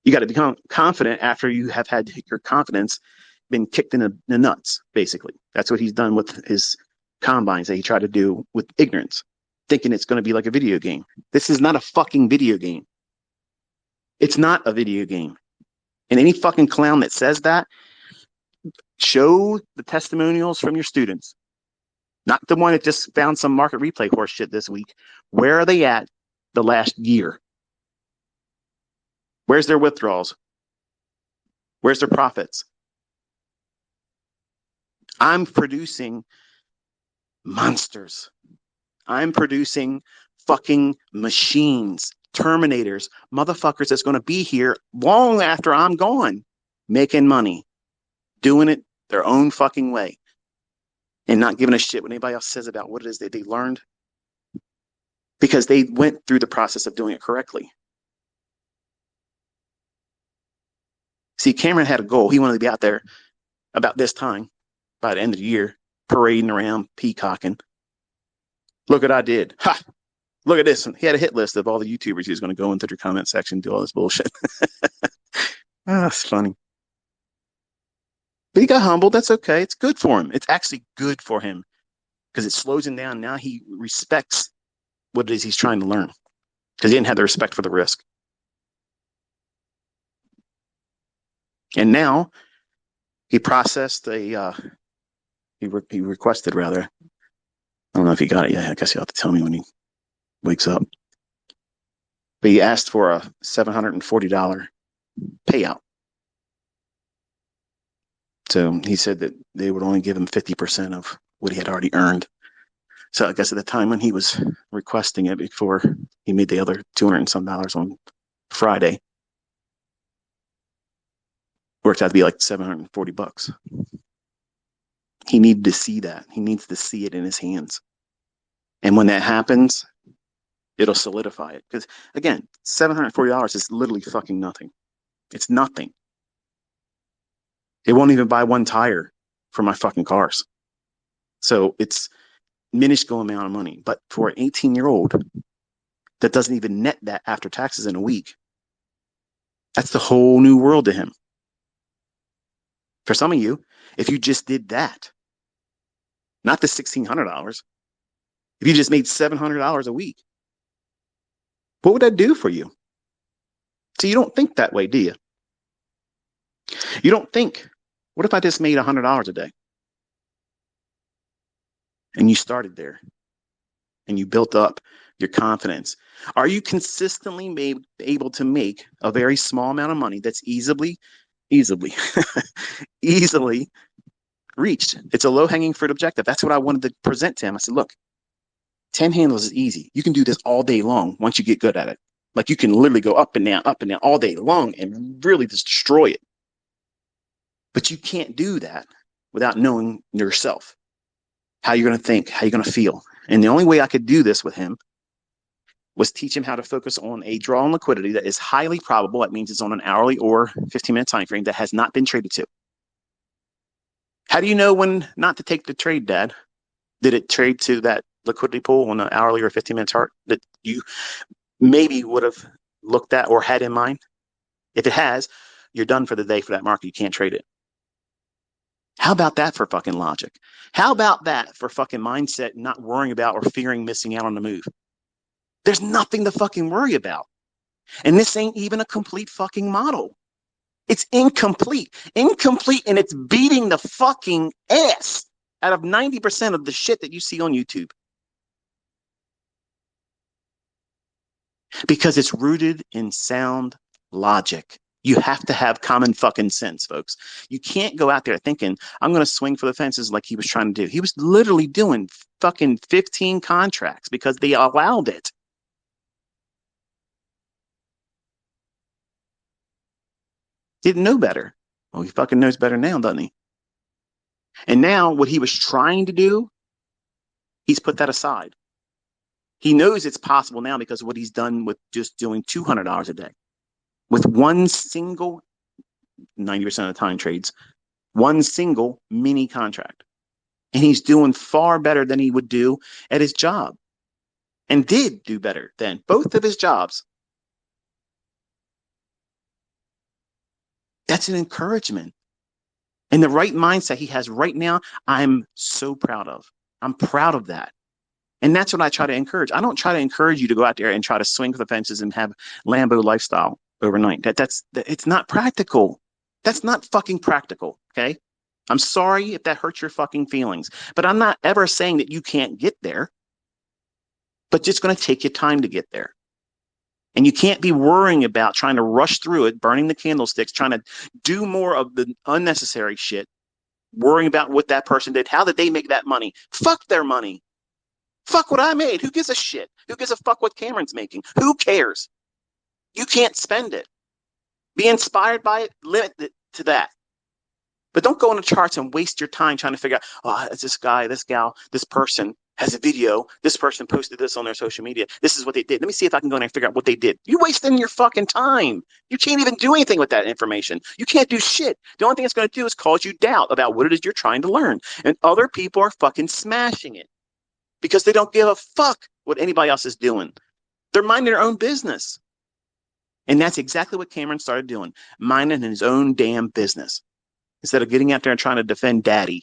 You got to become confident after you have had your confidence been kicked in the nuts, basically. That's what he's done with his combines that he tried to do with ignorance, thinking it's going to be like a video game. This is not a fucking video game. It's not a video game. And any fucking clown that says that, show the testimonials from your students. Not the one that just found some market replay horse shit this week. Where are they at the last year? Where's their withdrawals? Where's their profits? I'm producing monsters. I'm producing fucking machines, terminators, motherfuckers that's going to be here long after I'm gone, making money, doing it their own fucking way, and not giving a shit what anybody else says about what it is that they learned, because they went through the process of doing it correctly. See, Cameron had a goal. He wanted to be out there about this time, by the end of the year, parading around, peacocking. Look what I did. Ha! Look at this. He had a hit list of all the YouTubers he was going to go into their comment section and do all this bullshit. That's funny. But he got humbled. That's okay. It's good for him. It's actually good for him because it slows him down. Now he respects what it is he's trying to learn because he didn't have the respect for the risk. And now he processed he requested rather. I don't know if he got it yet. I guess he'll have to tell me when he wakes up. But he asked for a $740 payout. So he said that they would only give him 50% of what he had already earned. So I guess at the time when he was requesting it, before he made the other $200 and some on Friday, worked out to be like $740. He needed to see that. He needs to see it in his hands. And when that happens, it'll solidify it. Because again, $740 is literally fucking nothing. It's nothing. It won't even buy one tire for my fucking cars. So it's minuscule amount of money. But for an 18-year-old that doesn't even net that after taxes in a week, that's the whole new world to him. For some of you, if you just did that, not the $1,600, if you just made $700 a week, what would that do for you? So you don't think that way, do you? You don't think, what if I just made $100 a day? And you started there and you built up your confidence. Are you consistently able to make a very small amount of money that's easily reached? It's a low-hanging fruit objective. That's what I wanted to present to him. I said, look, 10 handles is easy. You can do this all day long once you get good at it. Like you can literally go up and down all day long and really just destroy it. But you can't do that without knowing yourself, how you're going to think, how you're going to feel. And the only way I could do this with him was teach him how to focus on a draw on liquidity that is highly probable. That means it's on an hourly or 15-minute time frame that has not been traded to. How do you know when not to take the trade, Dad? Did it trade to that liquidity pool on an hourly or 15-minute chart that you maybe would have looked at or had in mind? If it has, you're done for the day for that market. You can't trade it. How about that for fucking logic? How about that for fucking mindset, not worrying about or fearing missing out on the move? There's nothing to fucking worry about. And this ain't even a complete fucking model. It's incomplete. Incomplete, and it's beating the fucking ass out of 90% of the shit that you see on YouTube. Because it's rooted in sound logic. You have to have common fucking sense, folks. You can't go out there thinking, I'm going to swing for the fences like he was trying to do. He was literally doing fucking 15 contracts because they allowed it. Didn't know better. Well, he fucking knows better now, doesn't he? And now what he was trying to do, he's put that aside. He knows it's possible now because of what he's done with just doing $200 a day with one single 90% of the time trades, one single mini contract. And he's doing far better than he would do at his job and did do better than both of his jobs. That's an encouragement. And the right mindset he has right now, I'm so proud of. I'm proud of that. And that's what I try to encourage. I don't try to encourage you to go out there and try to swing for the fences and have Lambo lifestyle overnight. It's not practical. That's not fucking practical. Okay. I'm sorry if that hurts your fucking feelings, but I'm not ever saying that you can't get there, but it's going to take you time to get there. And you can't be worrying about trying to rush through it, burning the candlesticks, trying to do more of the unnecessary shit, worrying about what that person did. How did they make that money? Fuck their money. Fuck what I made. Who gives a shit? Who gives a fuck what Cameron's making? Who cares? You can't spend it. Be inspired by it, limit it to that. But don't go on the charts and waste your time trying to figure out, oh, it's this guy, this gal, this person has a video. This person posted this on their social media. This is what they did. Let me see if I can go in there and figure out what they did. You're wasting your fucking time. You can't even do anything with that information. You can't do shit. The only thing it's going to do is cause you doubt about what it is you're trying to learn. And other people are fucking smashing it because they don't give a fuck what anybody else is doing. They're minding their own business. And that's exactly what Cameron started doing, minding his own damn business. Instead of getting out there and trying to defend daddy.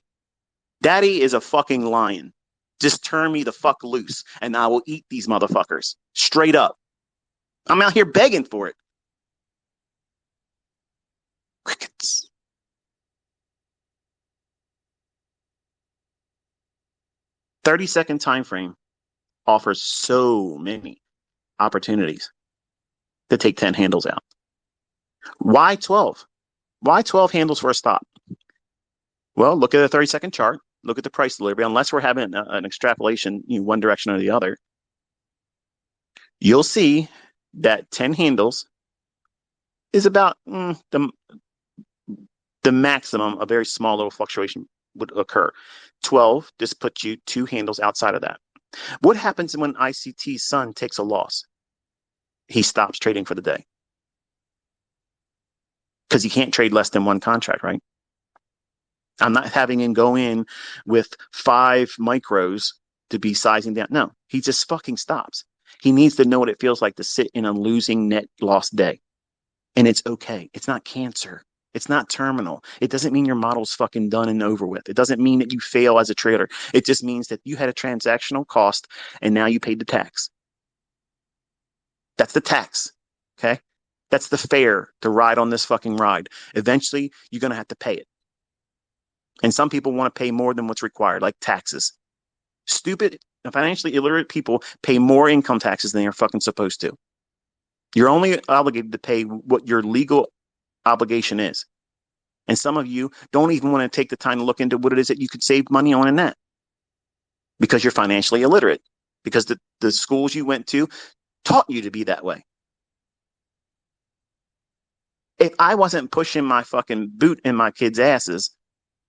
Daddy is a fucking lion. Just turn me the fuck loose and I will eat these motherfuckers. Straight up. I'm out here begging for it. Crickets. 30-second time frame offers so many opportunities to take 10 handles out. Why 12? Why 12 handles for a stop? Well, look at a 30-second chart. Look at the price delivery. Unless we're having an extrapolation, one direction or the other, you'll see that 10 handles is about the maximum. A very small little fluctuation would occur. 12, this puts you 2 handles outside of that. What happens when ICT's son takes a loss? He stops trading for the day. Because he can't trade less than one contract, right? I'm not having him go in with 5 micros to be sizing down. No, he just fucking stops. He needs to know what it feels like to sit in a losing net loss day. And it's okay. It's not cancer. It's not terminal. It doesn't mean your model's fucking done and over with. It doesn't mean that you fail as a trader. It just means that you had a transactional cost and now you paid the tax. That's the tax. Okay? That's the fare to ride on this fucking ride. Eventually, you're going to have to pay it. And some people want to pay more than what's required, like taxes. Stupid, financially illiterate people pay more income taxes than they're fucking supposed to. You're only obligated to pay what your legal obligation is. And some of you don't even want to take the time to look into what it is that you could save money on in that because you're financially illiterate, because the schools you went to taught you to be that way. If I wasn't pushing my fucking boot in my kids' asses,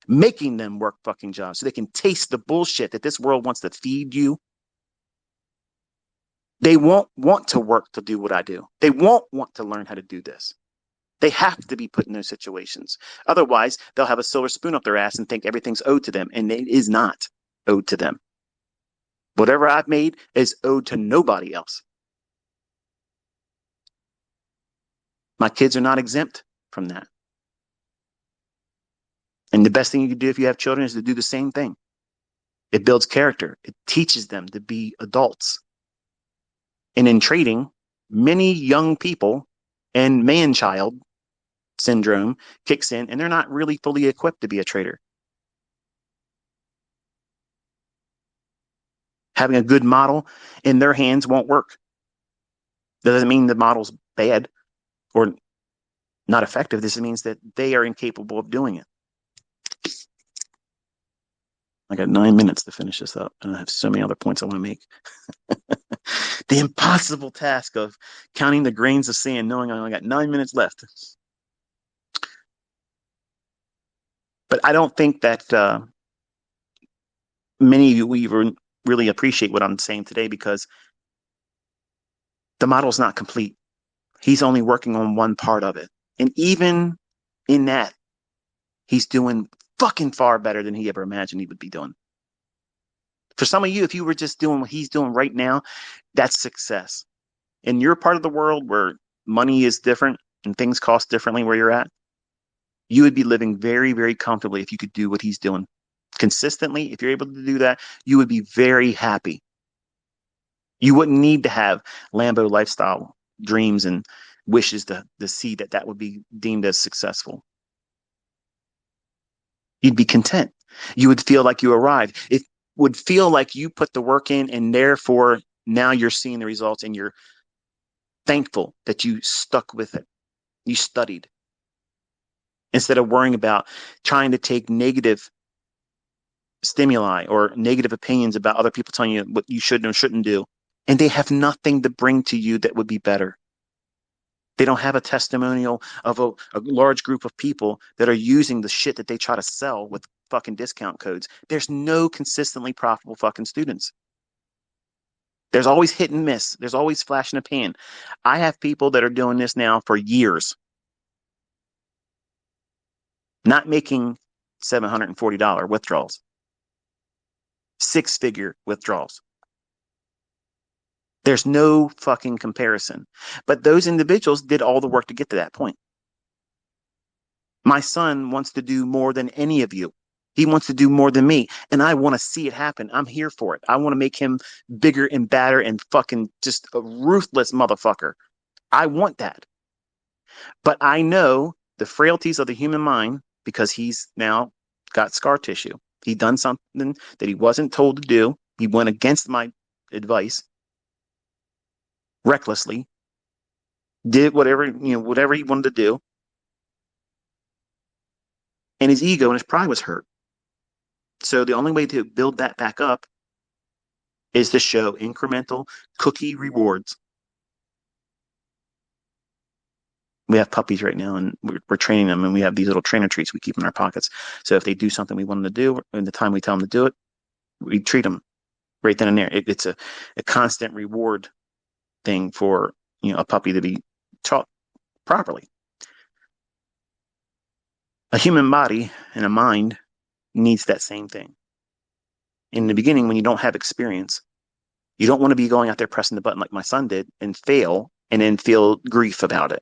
making them work fucking jobs so they can taste the bullshit that this world wants to feed you, they won't want to work to do what I do. They won't want to learn how to do this. They have to be put in those situations. Otherwise, they'll have a silver spoon up their ass and think everything's owed to them, and it is not owed to them. Whatever I've made is owed to nobody else. My kids are not exempt from that. And the best thing you can do if you have children is to do the same thing. It builds character. It teaches them to be adults. And in trading, many young people and man-child syndrome kicks in, and they're not really fully equipped to be a trader. Having a good model in their hands won't work. That doesn't mean the model's bad or not effective. This means that they are incapable of doing it. I got 9 minutes to finish this up, and I have so many other points I want to make. The impossible task of counting the grains of sand, knowing I only got 9 minutes left. But I don't think that many of you even really appreciate what I'm saying today, because the model is not complete. He's only working on one part of it. And even in that, he's doing fucking far better than he ever imagined he would be doing. For some of you, if you were just doing what he's doing right now, that's success. In your part of the world where money is different and things cost differently where you're at, you would be living very, very comfortably if you could do what he's doing consistently. If you're able to do that, you would be very happy. You wouldn't need to have Lambo lifestyle dreams and wishes to see that would be deemed as successful. You'd be content. You would feel like you arrived. It would feel like you put the work in, and therefore now you're seeing the results, and you're thankful that you stuck with it. You studied instead of worrying about trying to take negative stimuli or negative opinions about other people telling you what you should and shouldn't do. And they have nothing to bring to you that would be better. They don't have a testimonial of a large group of people that are using the shit that they try to sell with fucking discount codes. There's no consistently profitable fucking students. There's always hit and miss. There's always flash in a pan. I have people that are doing this now for years, not making $740 withdrawals, six-figure withdrawals. There's no fucking comparison. But those individuals did all the work to get to that point. My son wants to do more than any of you. He wants to do more than me. And I want to see it happen. I'm here for it. I want to make him bigger and badder and fucking just a ruthless motherfucker. I want that. But I know the frailties of the human mind because he's now got scar tissue. He done something that he wasn't told to do. He went against my advice recklessly, did whatever he wanted to do. And his ego and his pride was hurt. So the only way to build that back up is to show incremental cookie rewards. We have puppies right now, and we're training them, and we have these little trainer treats we keep in our pockets. So if they do something we want them to do, in the time we tell them to do it, we treat them right then and there. It's a constant reward thing for a puppy to be taught properly. A human body and a mind needs that same thing. In the beginning, when you don't have experience, you don't want to be going out there pressing the button like my son did and fail and then feel grief about it.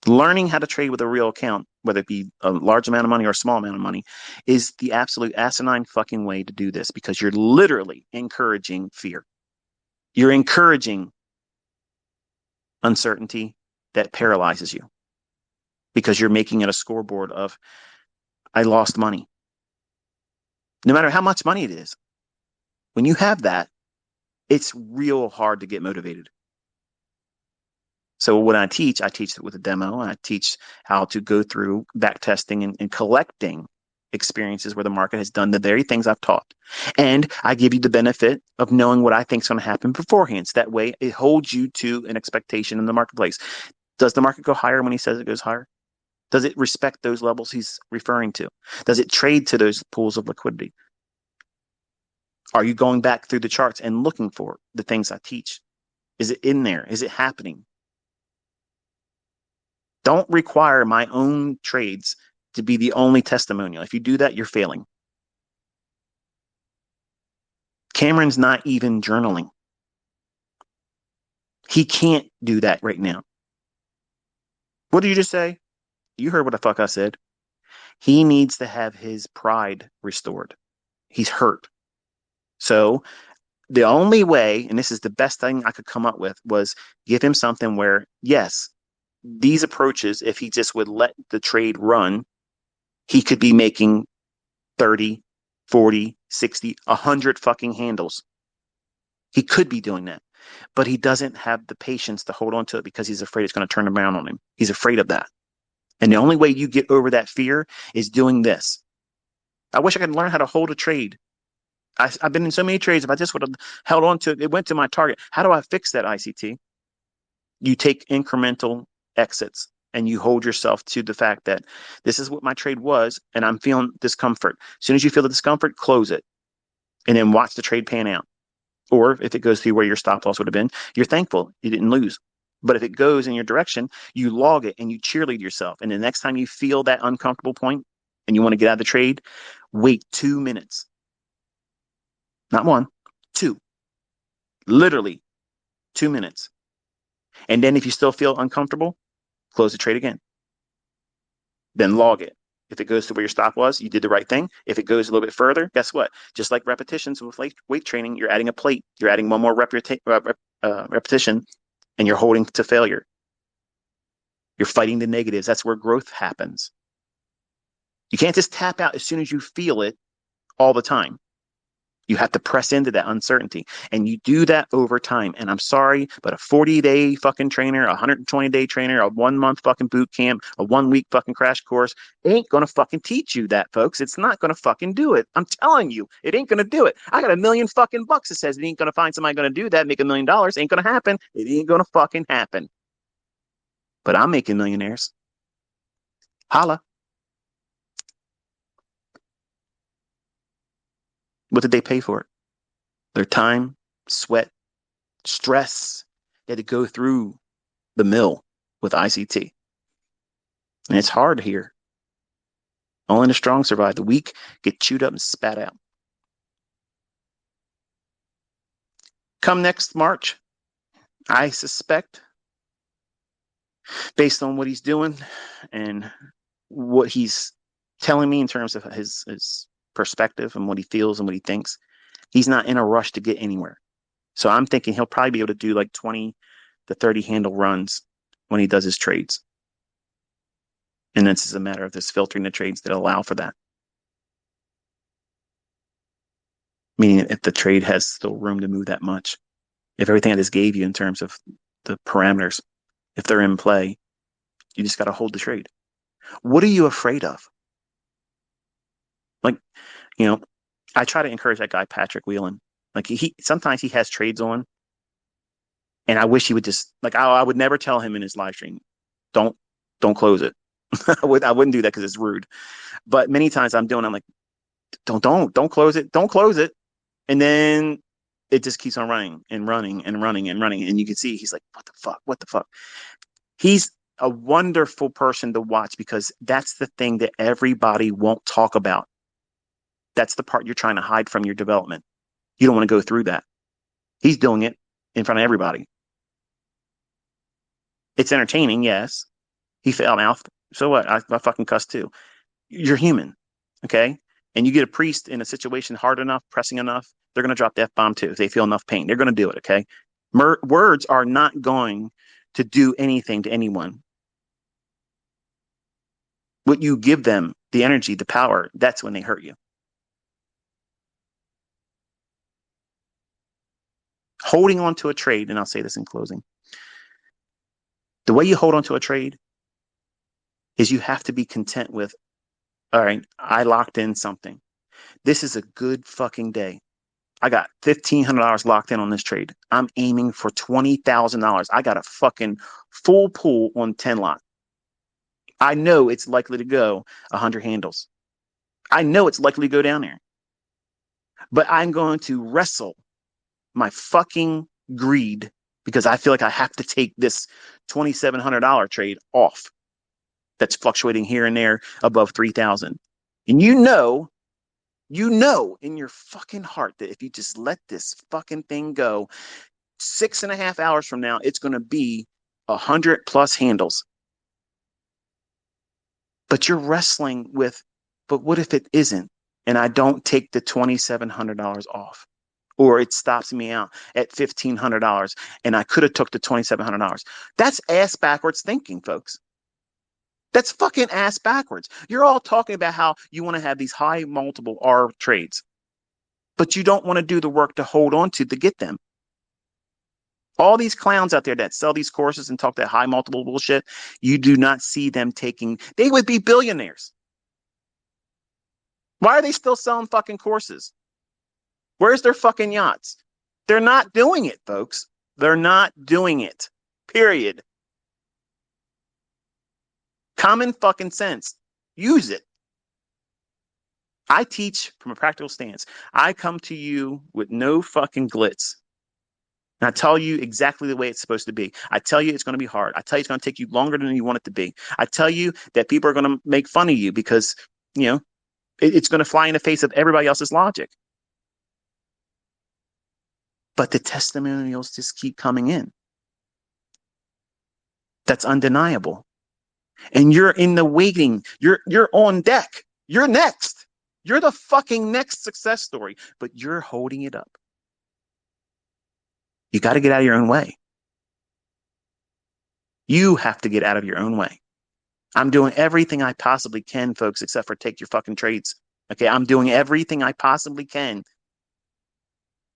Learning how to trade with a real account, whether it be a large amount of money or a small amount of money, is the absolute asinine fucking way to do this, because you're literally encouraging fear. You're encouraging uncertainty that paralyzes you because you're making it a scoreboard of, I lost money. No matter how much money it is, when you have that, it's real hard to get motivated. So when I teach it with a demo, and I teach how to go through back testing and collecting experiences where the market has done the very things I've taught. And I give you the benefit of knowing what I think is going to happen beforehand. So that way it holds you to an expectation in the marketplace. Does the market go higher when he says it goes higher? Does it respect those levels he's referring to? Does it trade to those pools of liquidity? Are you going back through the charts and looking for the things I teach? Is it in there? Is it happening? Don't require my own trades to be the only testimonial. If you do that, you're failing. Cameron's not even journaling. He can't do that right now. What did you just say? You heard what the fuck I said. He needs to have his pride restored. He's hurt. So The only way, and this is the best thing I could come up with, was give him something where, yes, these approaches, if he just would let the trade run, he could be making 30, 40, 60, 100 fucking handles. He could be doing that, but he doesn't have the patience to hold on to it because he's afraid it's going to turn around on him. He's afraid of that. And the only way you get over that fear is doing this. I wish I could learn how to hold a trade. I've been in so many trades. If I just would have held on to it, it went to my target. How do I fix that, ICT? You take incremental exits and you hold yourself to the fact that this is what my trade was and I'm feeling discomfort. As soon as you feel the discomfort, close it and then watch the trade pan out. Or if it goes through where your stop loss would have been, you're thankful you didn't lose. But if it goes in your direction, you log it and you cheerlead yourself. And the next time you feel that uncomfortable point and you want to get out of the trade, wait 2 minutes. Not one, two. Literally 2 minutes. And then if you still feel uncomfortable, close the trade again. Then log it. If it goes to where your stop was, you did the right thing. If it goes a little bit further, guess what? Just like repetitions with weight training, you're adding a plate. You're adding one more repetition, and you're holding to failure. You're fighting the negatives. That's where growth happens. You can't just tap out as soon as you feel it all the time. You have to press into that uncertainty. And you do that over time. And I'm sorry, but a 40-day fucking trainer, a 120-day trainer, a 1-month fucking boot camp, a 1-week fucking crash course ain't going to fucking teach you that, folks. It's not going to fucking do it. I'm telling you, it ain't going to do it. I got $1 million fucking bucks that says it ain't going to find somebody going to do that, make $1 million. Ain't going to happen. It ain't going to fucking happen. But I'm making millionaires. Holla. What did they pay for it? Their time, sweat, stress. They had to go through the mill with ICT. And it's hard here. Only the strong survive. The weak get chewed up and spat out. Come next March, I suspect, based on what he's doing and what he's telling me in terms of his perspective and what he feels and what he thinks, he's not in a rush to get anywhere. So I'm thinking he'll probably be able to do like 20 to 30 handle runs when he does his trades. And this is a matter of just filtering the trades that allow for that. Meaning if the trade has still room to move that much. If everything I just gave you in terms of the parameters, if they're in play, you just got to hold the trade. What are you afraid of? Like, I try to encourage that guy, Patrick Whelan. Like he sometimes he has trades on, and I wish he would just I would never tell him in his live stream, don't close it. I wouldn't do that because it's rude. But many times I'm like, don't close it, don't close it, and then it just keeps on running and running and running and running, and you can see he's like, what the fuck. He's a wonderful person to watch because that's the thing that everybody won't talk about. That's the part you're trying to hide from your development. You don't want to go through that. He's doing it in front of everybody. It's entertaining, yes. He fell mouth. So what? I fucking cuss too. You're human, okay? And you get a priest in a situation hard enough, pressing enough, they're going to drop the F-bomb too. If they feel enough pain, they're going to do it, okay? Words are not going to do anything to anyone. What you give them, the energy, the power, that's when they hurt you. Holding on to a trade, and I'll say this in closing, the way you hold on to a trade is you have to be content with, all right, I locked in something. This is a good fucking day. I got $1,500 locked in on this trade. I'm aiming for $20,000. I got a fucking full pool on 10 lot. I know it's likely to go 100 handles. I know it's likely to go down there. But I'm going to wrestle my fucking greed because I feel like I have to take this $2,700 trade off that's fluctuating here and there above 3,000. And you know in your fucking heart that if you just let this fucking thing go, 6.5 hours from now, it's going to be 100 plus handles. But you're wrestling with, but what if it isn't? And I don't take the $2,700 off. or it stops me out at $1,500 and I could have took the $2,700. That's ass backwards thinking, folks. That's fucking ass backwards. You're all talking about how you want to have these high multiple R trades, but you don't want to do the work to hold on to get them. All these clowns out there that sell these courses and talk that high multiple bullshit, you do not see them taking, they would be billionaires. Why are they still selling fucking courses? Where's their fucking yachts? They're not doing it, folks. They're not doing it. Period. Common fucking sense. Use it. I teach from a practical stance. I come to you with no fucking glitz. And I tell you exactly the way it's supposed to be. I tell you it's going to be hard. I tell you it's going to take you longer than you want it to be. I tell you that people are going to make fun of you because, it's going to fly in the face of everybody else's logic. But the testimonials just keep coming in. That's undeniable. And you're in the waiting. You're on deck. You're next. You're the fucking next success story, but you're holding it up. You got to get out of your own way. You have to get out of your own way. I'm doing everything I possibly can, folks, except for take your fucking trades. Okay, I'm doing everything I possibly can.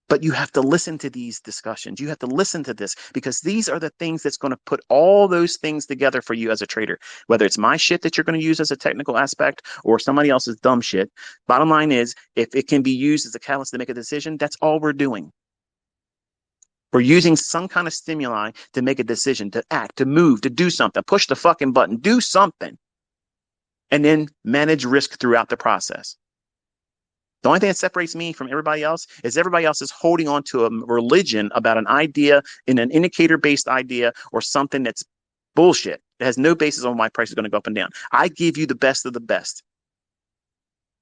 But you have to listen to these discussions. You have to listen to this because these are the things that's going to put all those things together for you as a trader, whether it's my shit that you're going to use as a technical aspect or somebody else's dumb shit. Bottom line is, if it can be used as a catalyst to make a decision, that's all we're doing. We're using some kind of stimuli to make a decision, to act, to move, to do something, push the fucking button, do something, and then manage risk throughout the process. The only thing that separates me from everybody else is everybody else is holding on to a religion about an idea in an indicator-based idea or something that's bullshit. It has no basis on why price is going to go up and down. I give you the best of the best.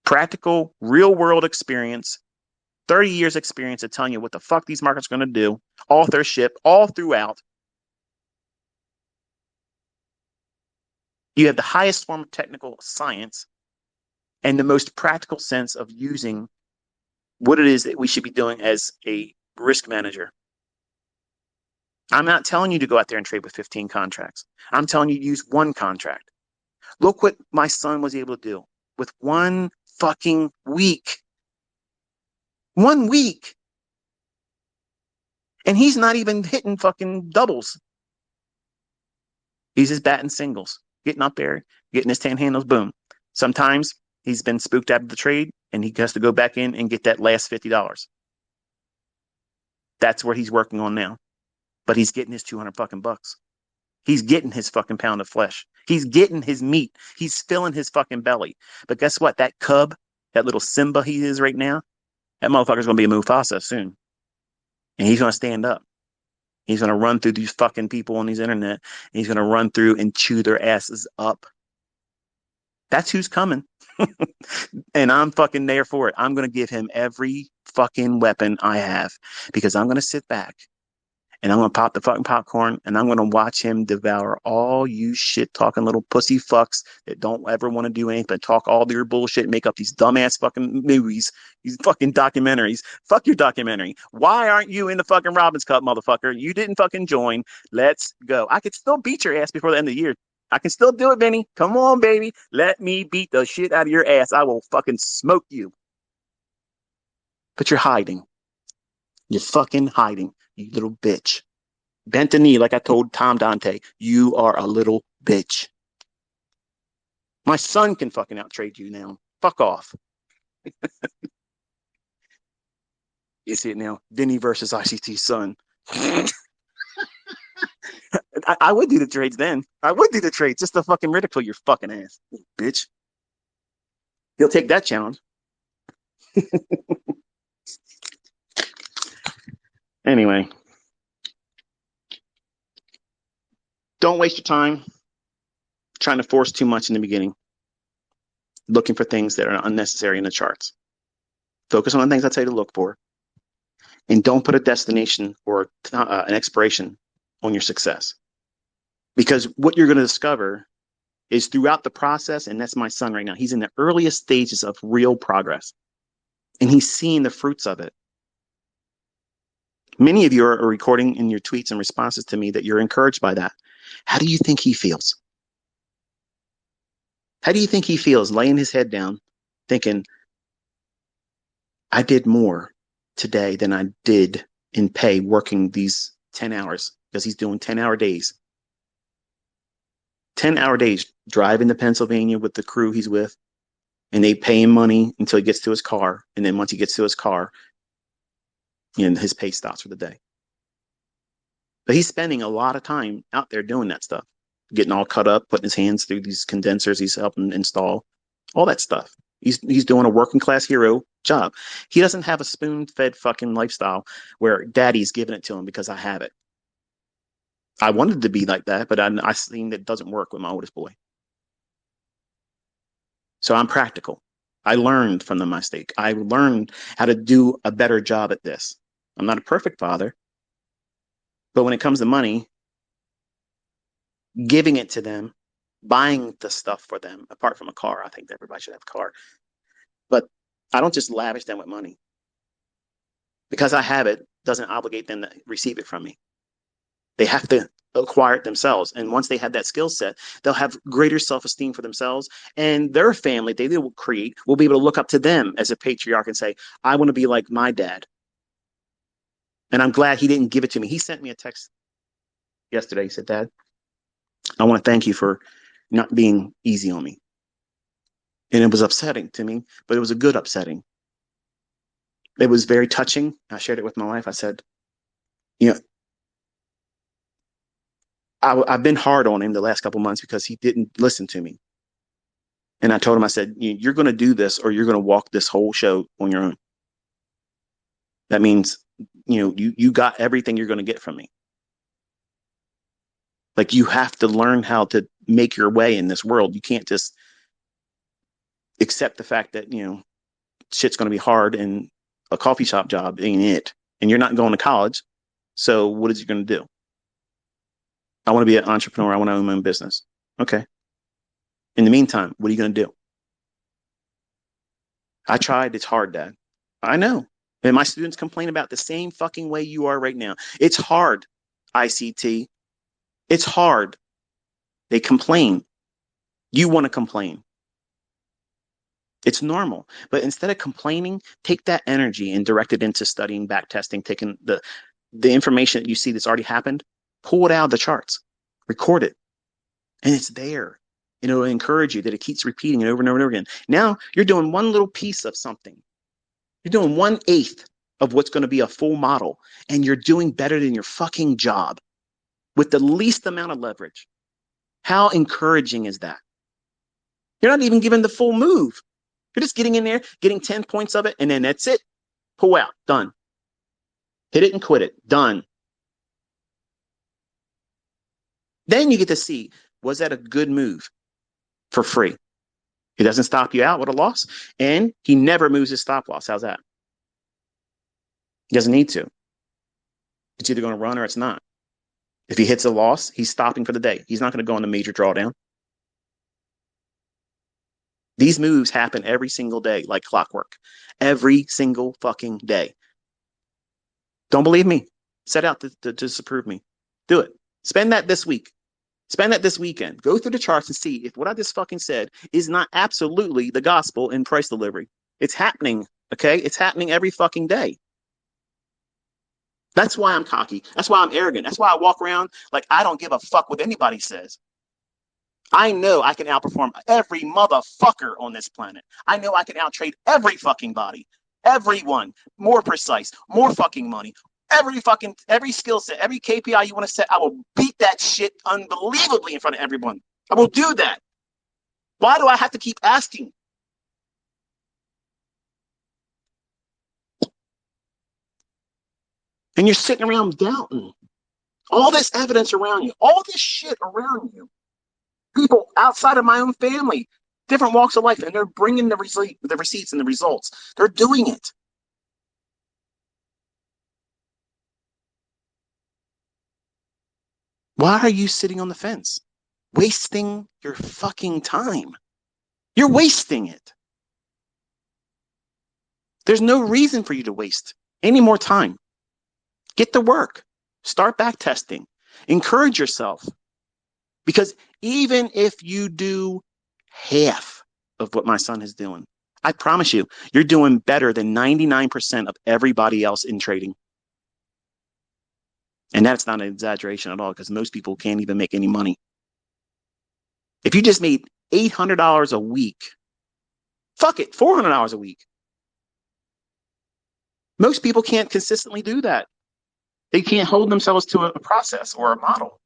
Practical, real-world experience, 30 years experience of telling you what the fuck these markets are going to do, authorship, all throughout. You have the highest form of technical science and the most practical sense of using what it is that we should be doing as a risk manager. I'm not telling you to go out there and trade with 15 contracts. I'm telling you to use one contract. Look what my son was able to do with one fucking week. 1 week. And he's not even hitting fucking doubles. He's just batting singles, getting up there, getting his 10 handles, boom. Sometimes he's been spooked out of the trade and he has to go back in and get that last $50. That's where he's working on now. But he's getting his 200 fucking bucks. He's getting his fucking pound of flesh. He's getting his meat. He's filling his fucking belly. But guess what? That cub, that little Simba he is right now, that motherfucker's going to be a Mufasa soon. And he's going to stand up. He's going to run through these fucking people on these internet. And he's going to run through and chew their asses up. That's who's coming. And I'm fucking there for it. I'm going to give him every fucking weapon I have because I'm going to sit back and I'm going to pop the fucking popcorn and I'm going to watch him devour all you shit talking little pussy fucks that don't ever want to do anything but talk all their bullshit, make up these dumbass fucking movies, these fucking documentaries. Fuck your documentary. Why aren't you in the fucking Robbins Cup, motherfucker? You didn't fucking join. Let's go. I could still beat your ass before the end of the year. I can still do it, Benny. Come on, baby. Let me beat the shit out of your ass. I will fucking smoke you. But you're hiding. You're fucking hiding, you little bitch. Bent the knee, like I told Tom Dante. You are a little bitch. My son can fucking outtrade you now. Fuck off. You see it now. Denny versus ICT's son. I would do the trades then. I would do the trades just to fucking ridicule your fucking ass, bitch. He'll take that challenge. Anyway, don't waste your time trying to force too much in the beginning, looking for things that are unnecessary in the charts. Focus on the things I tell you to look for, and don't put a destination or an expiration on your success. Because what you're going to discover is throughout the process, and that's my son right now, he's in the earliest stages of real progress, and he's seeing the fruits of it. Many of you are recording in your tweets and responses to me that you're encouraged by that. How do you think he feels? How do you think he feels laying his head down thinking, I did more today than I did in pay working these 10 hours because he's doing 10-hour days. 10-hour days driving to Pennsylvania with the crew he's with, and they pay him money until he gets to his car. And then once he gets to his car, his pay stops for the day. But he's spending a lot of time out there doing that stuff, getting all cut up, putting his hands through these condensers he's helping install, all that stuff. He's doing a working class hero job. He doesn't have a spoon fed fucking lifestyle where daddy's giving it to him because I have it. I wanted to be like that, but I seen that it doesn't work with my oldest boy. So I'm practical. I learned from the mistake. I learned how to do a better job at this. I'm not a perfect father, but when it comes to money, giving it to them, buying the stuff for them, apart from a car, I think everybody should have a car. But I don't just lavish them with money. Because I have it doesn't obligate them to receive it from me. They have to acquire it themselves. And once they have that skill set, they'll have greater self-esteem for themselves, and their family they will create will be able to look up to them as a patriarch and say, I want to be like my dad. And I'm glad he didn't give it to me. He sent me a text yesterday. He said, Dad, I want to thank you for not being easy on me. And it was upsetting to me, but it was a good upsetting. It was very touching. I shared it with my wife. I said, you know, I've been hard on him the last couple of months because he didn't listen to me. And I told him, I said, you're going to do this or you're going to walk this whole show on your own. That means, you got everything you're going to get from me. Like, you have to learn how to make your way in this world. You can't just accept the fact that, shit's going to be hard and a coffee shop job ain't it. And you're not going to college. So what is you going to do? I want to be an entrepreneur. I want to own my own business. Okay. In the meantime, what are you going to do? I tried. It's hard, Dad. I know. And my students complain about the same fucking way you are right now. It's hard, ICT. It's hard. They complain. You want to complain. It's normal. But instead of complaining, take that energy and direct it into studying, back testing, taking the information that you see that's already happened, pull it out of the charts, record it, and it's there. And it'll encourage you that it keeps repeating it over and over and over again. Now you're doing one little piece of something. You're doing 1/8 of what's going to be a full model, and you're doing better than your fucking job with the least amount of leverage. How encouraging is that? You're not even given the full move. You're just getting in there, getting 10 points of it, and then that's it. Pull out. Done. Hit it and quit it. Done. Then you get to see, was that a good move for free? He doesn't stop you out with a loss, and he never moves his stop loss. How's that? He doesn't need to. It's either going to run or it's not. If he hits a loss, he's stopping for the day. He's not going to go on the major drawdown. These moves happen every single day, like clockwork. Every single fucking day. Don't believe me? Set out to disapprove me. Do it. Spend that this week. Spend that this weekend. Go through the charts and see if what I just fucking said is not absolutely the gospel in price delivery. It's happening, okay? It's happening every fucking day. That's why I'm cocky. That's why I'm arrogant. That's why I walk around like I don't give a fuck what anybody says. I know I can outperform every motherfucker on this planet. I know I can outtrade every fucking body. Everyone. More precise. More fucking money. Every skill set, every KPI you want to set, I will beat that shit unbelievably in front of everyone. I will do that. Why do I have to keep asking? And you're sitting around doubting. All this evidence around you, all this shit around you. People outside of my own family, different walks of life, and they're bringing the receipts and the results. They're doing it. Why are you sitting on the fence? Wasting your fucking time. You're wasting it. There's no reason for you to waste any more time. Get to work. Start back testing. Encourage yourself. Because even if you do half of what my son is doing, I promise you, you're doing better than 99% of everybody else in trading. And that's not an exaggeration at all because most people can't even make any money. If you just made $800 a week, fuck it, $400 a week. Most people can't consistently do that. They can't hold themselves to a process or a model.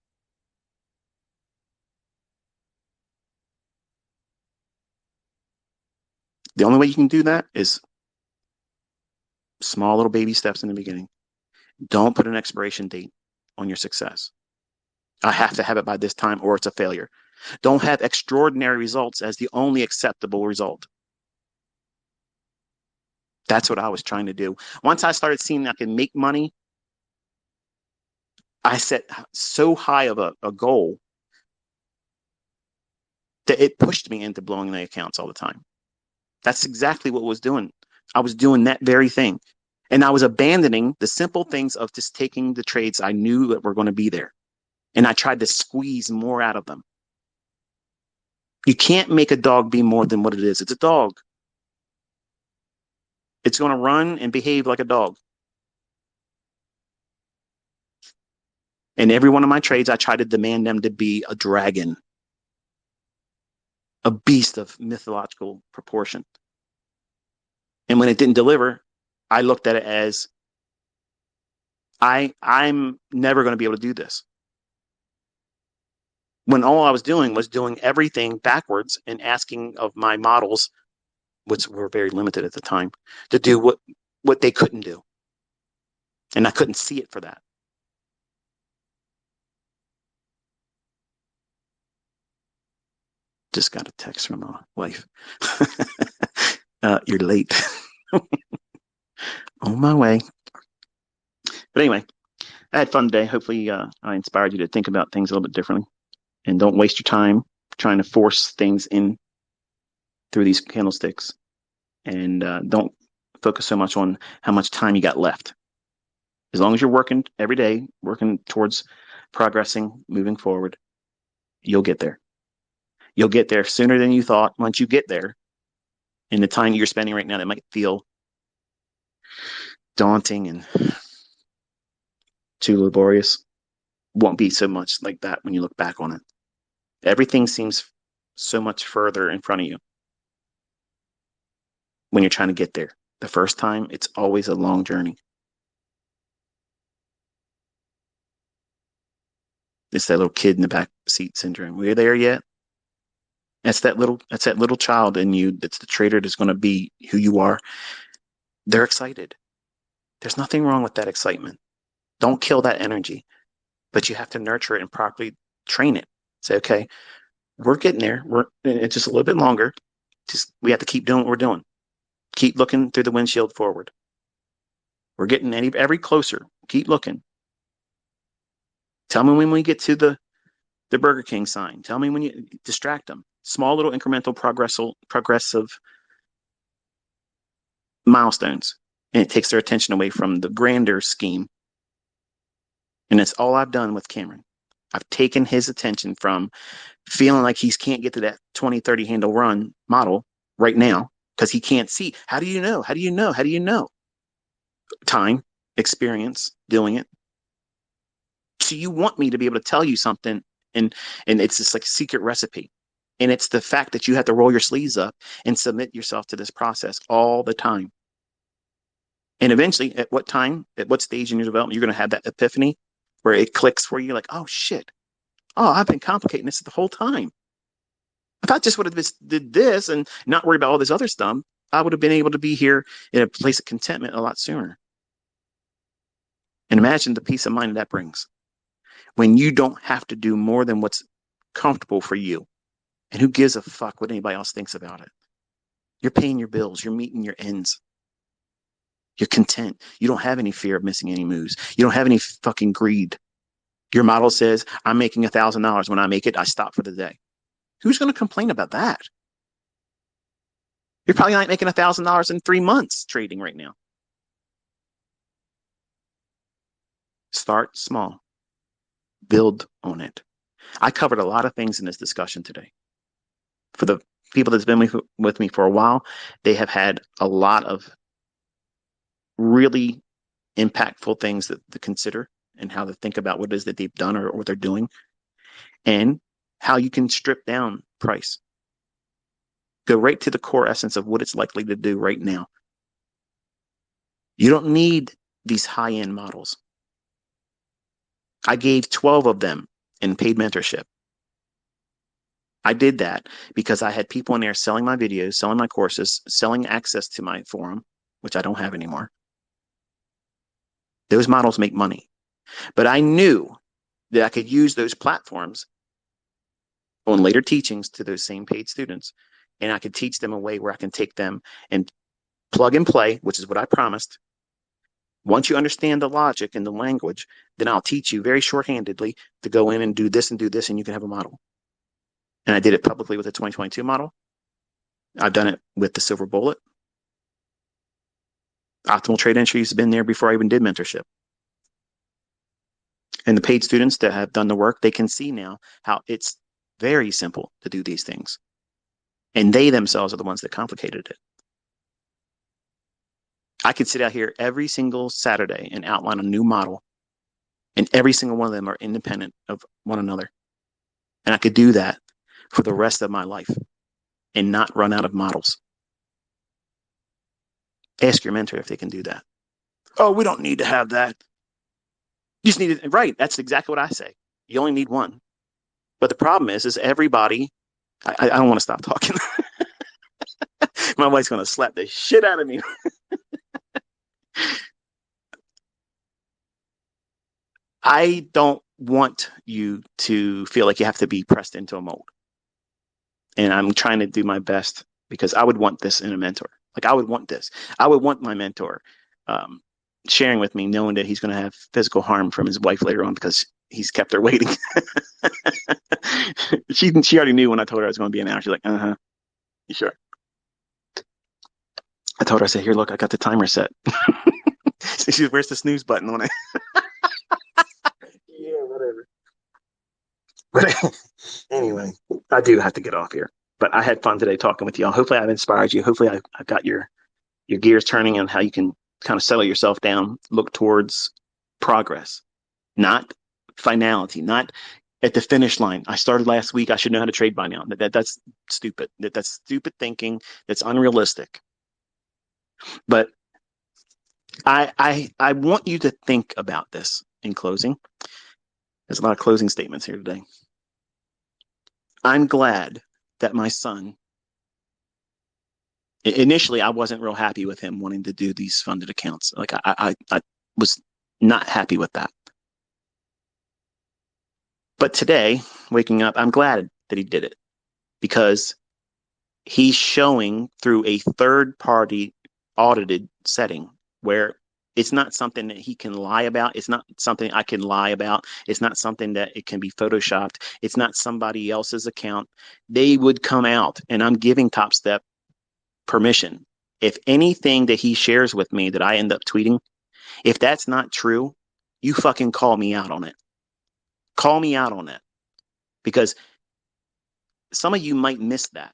The only way you can do that is small little baby steps in the beginning. Don't put an expiration date on your success. I have to have it by this time or it's a failure. Don't have extraordinary results as the only acceptable result. That's what I was trying to do. Once I started seeing I can make money, I set so high of a goal that it pushed me into blowing the accounts all the time. That's exactly what I was doing. I was doing that very thing. And I was abandoning the simple things of just taking the trades I knew that were going to be there. And I tried to squeeze more out of them. You can't make a dog be more than what it is. It's a dog. It's going to run and behave like a dog. In every one of my trades, I try to demand them to be a dragon, a beast of mythological proportion. And when it didn't deliver, I looked at it as I'm never going to be able to do this. When all I was doing was doing everything backwards and asking of my models, which were very limited at the time, to do what they couldn't do. And I couldn't see it for that. Just got a text from my wife. You're late. On my way. But anyway, I had fun today. Hopefully, I inspired you to think about things a little bit differently. And don't waste your time trying to force things in through these candlesticks. And don't focus so much on how much time you got left. As long as you're working every day, working towards progressing, moving forward, you'll get there. You'll get there sooner than you thought. Once you get there, in the time you're spending right now, that might feel daunting and too laborious, won't be so much like that when you look back on it. Everything seems so much further in front of you when you're trying to get there. The first time, it's always a long journey. It's that little kid in the back seat syndrome. We're there yet? That's that little child in you. That's the trader that's going to be who you are. They're excited. There's nothing wrong with that excitement. Don't kill that energy, but you have to nurture it and properly train it. Say, okay, we're getting there. It's just a little bit longer. Just we have to keep doing what we're doing. Keep looking through the windshield forward. We're getting every closer. Keep looking. Tell me when we get to the Burger King sign. Tell me when you distract them. Small little incremental progressive milestones. And it takes their attention away from the grander scheme. And that's all I've done with Cameron. I've taken his attention from feeling like he can't get to that 20, 30 handle run model right now because he can't see. How do you know? How do you know? How do you know? Time, experience, doing it. So you want me to be able to tell you something, and it's this like secret recipe. And it's the fact that you have to roll your sleeves up and submit yourself to this process all the time. And eventually, at what time, at what stage in your development, you're going to have that epiphany where it clicks for you like, oh, shit. Oh, I've been complicating this the whole time. If I just would have did this and not worry about all this other stuff, I would have been able to be here in a place of contentment a lot sooner. And imagine the peace of mind that brings when you don't have to do more than what's comfortable for you. And who gives a fuck what anybody else thinks about it? You're paying your bills. You're meeting your ends. You're content. You don't have any fear of missing any moves. You don't have any fucking greed. Your model says, I'm making $1,000. When I make it, I stop for the day. Who's going to complain about that? You're probably not making $1,000 in 3 months trading right now. Start small, build on it. I covered a lot of things in this discussion today. For the people that's been with me for a while, they have had a lot of really impactful things to consider and how to think about what it is that they've done or what they're doing and how you can strip down price. Go right to the core essence of what it's likely to do right now. You don't need these high-end models. I gave 12 of them in paid mentorship. I did that because I had people in there selling my videos, selling my courses, selling access to my forum, which I don't have anymore. Those models make money. But I knew that I could use those platforms on later teachings to those same paid students. And I could teach them a way where I can take them and plug and play, which is what I promised. Once you understand the logic and the language, then I'll teach you very shorthandedly to go in and do this, and you can have a model. And I did it publicly with the 2022 model. I've done it with the Silver Bullet. Optimal trade entry has been there before I even did mentorship. And the paid students that have done the work, they can see now how it's very simple to do these things. And they themselves are the ones that complicated it. I could sit out here every single Saturday and outline a new model, and every single one of them are independent of one another. And I could do that for the rest of my life and not run out of models. Ask your mentor if they can do that. Oh, we don't need to have that. You just need it. Right. That's exactly what I say. You only need one. But the problem is everybody, I don't want to stop talking. My wife's going to slap the shit out of me. I don't want you to feel like you have to be pressed into a mold. And I'm trying to do my best because I would want this in a mentor. Like I would want this. I would want my mentor sharing with me, knowing that he's going to have physical harm from his wife later on because he's kept her waiting. She already knew when I told her I was going to be an hour. She's like, uh-huh. You sure? I told her, I said, here, look, I got the timer set. So she's, where's the snooze button on it? Yeah, whatever. But anyway, I do have to get off here. But I had fun today talking with y'all. Hopefully I've inspired you. Hopefully I got your gears turning on how you can kind of settle yourself down, look towards progress, not finality, not at the finish line. I started last week. I should know how to trade by now. That's stupid. That's stupid thinking. That's unrealistic. But I want you to think about this in closing. There's a lot of closing statements here today. I'm glad that my son, initially, I wasn't real happy with him wanting to do these funded accounts. Like I was not happy with that. But today, waking up, I'm glad that he did it because he's showing through a third party audited setting where it's not something that he can lie about. It's not something I can lie about. It's not something that it can be photoshopped. It's not somebody else's account. They would come out, and I'm giving Top Step permission. If anything that he shares with me that I end up tweeting, if that's not true, you fucking call me out on it. Call me out on that. Because some of you might miss that.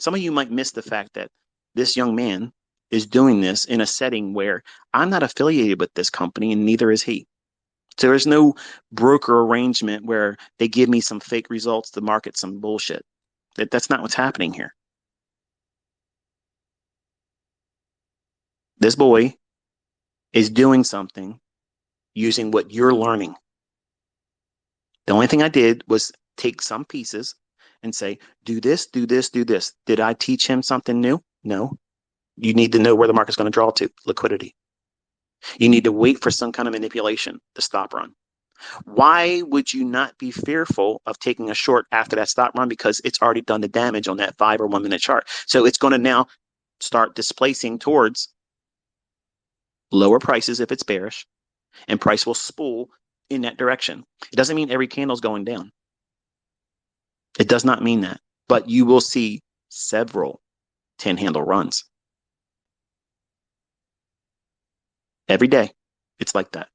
Some of you might miss the fact that this young man is doing this in a setting where I'm not affiliated with this company and neither is he. So there's no broker arrangement where they give me some fake results to market some bullshit. That's not what's happening here. This boy is doing something using what you're learning. The only thing I did was take some pieces and say, do this, do this, do this. Did I teach him something new? No. You need to know where the market's going to draw to, liquidity. You need to wait for some kind of manipulation to stop run. Why would you not be fearful of taking a short after that stop run? Because it's already done the damage on that 5 or 1 minute chart. So it's going to now start displacing towards lower prices if it's bearish, and price will spool in that direction. It doesn't mean every candle is going down. It does not mean that, but you will see several 10 handle runs. Every day, it's like that.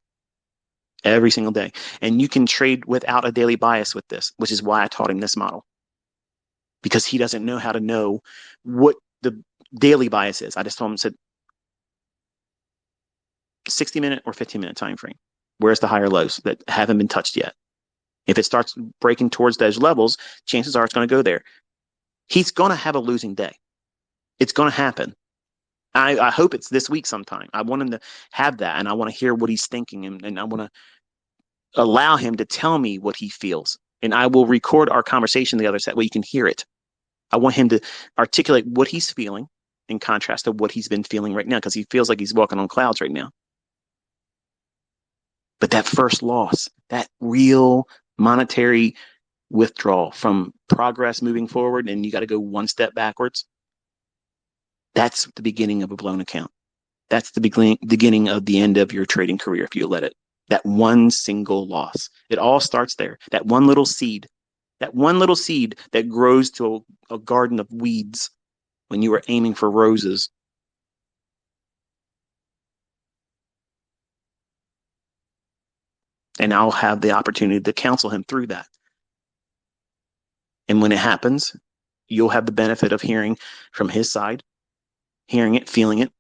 every single day. And you can trade without a daily bias with this, which is why I taught him this model, because he doesn't know how to know what the daily bias is. I just told him, said 60-minute or 15-minute time frame. Where's the higher lows that haven't been touched yet? If it starts breaking towards those levels, chances are it's going to go there. He's going to have a losing day. It's going to happen. I hope it's this week sometime. I want him to have that, and I want to hear what he's thinking, and I want to allow him to tell me what he feels. And I will record our conversation together so that way you can hear it. I want him to articulate what he's feeling in contrast to what he's been feeling right now, because he feels like he's walking on clouds right now. But that first loss, that real monetary withdrawal from progress moving forward, and you got to go one step backwards, that's the beginning of a blown account. That's the beginning of the end of your trading career if you let it. That one single loss. It all starts there. That one little seed that grows to a garden of weeds when you were aiming for roses. And I'll have the opportunity to counsel him through that. And when it happens, you'll have the benefit of hearing from his side, hearing it, feeling it,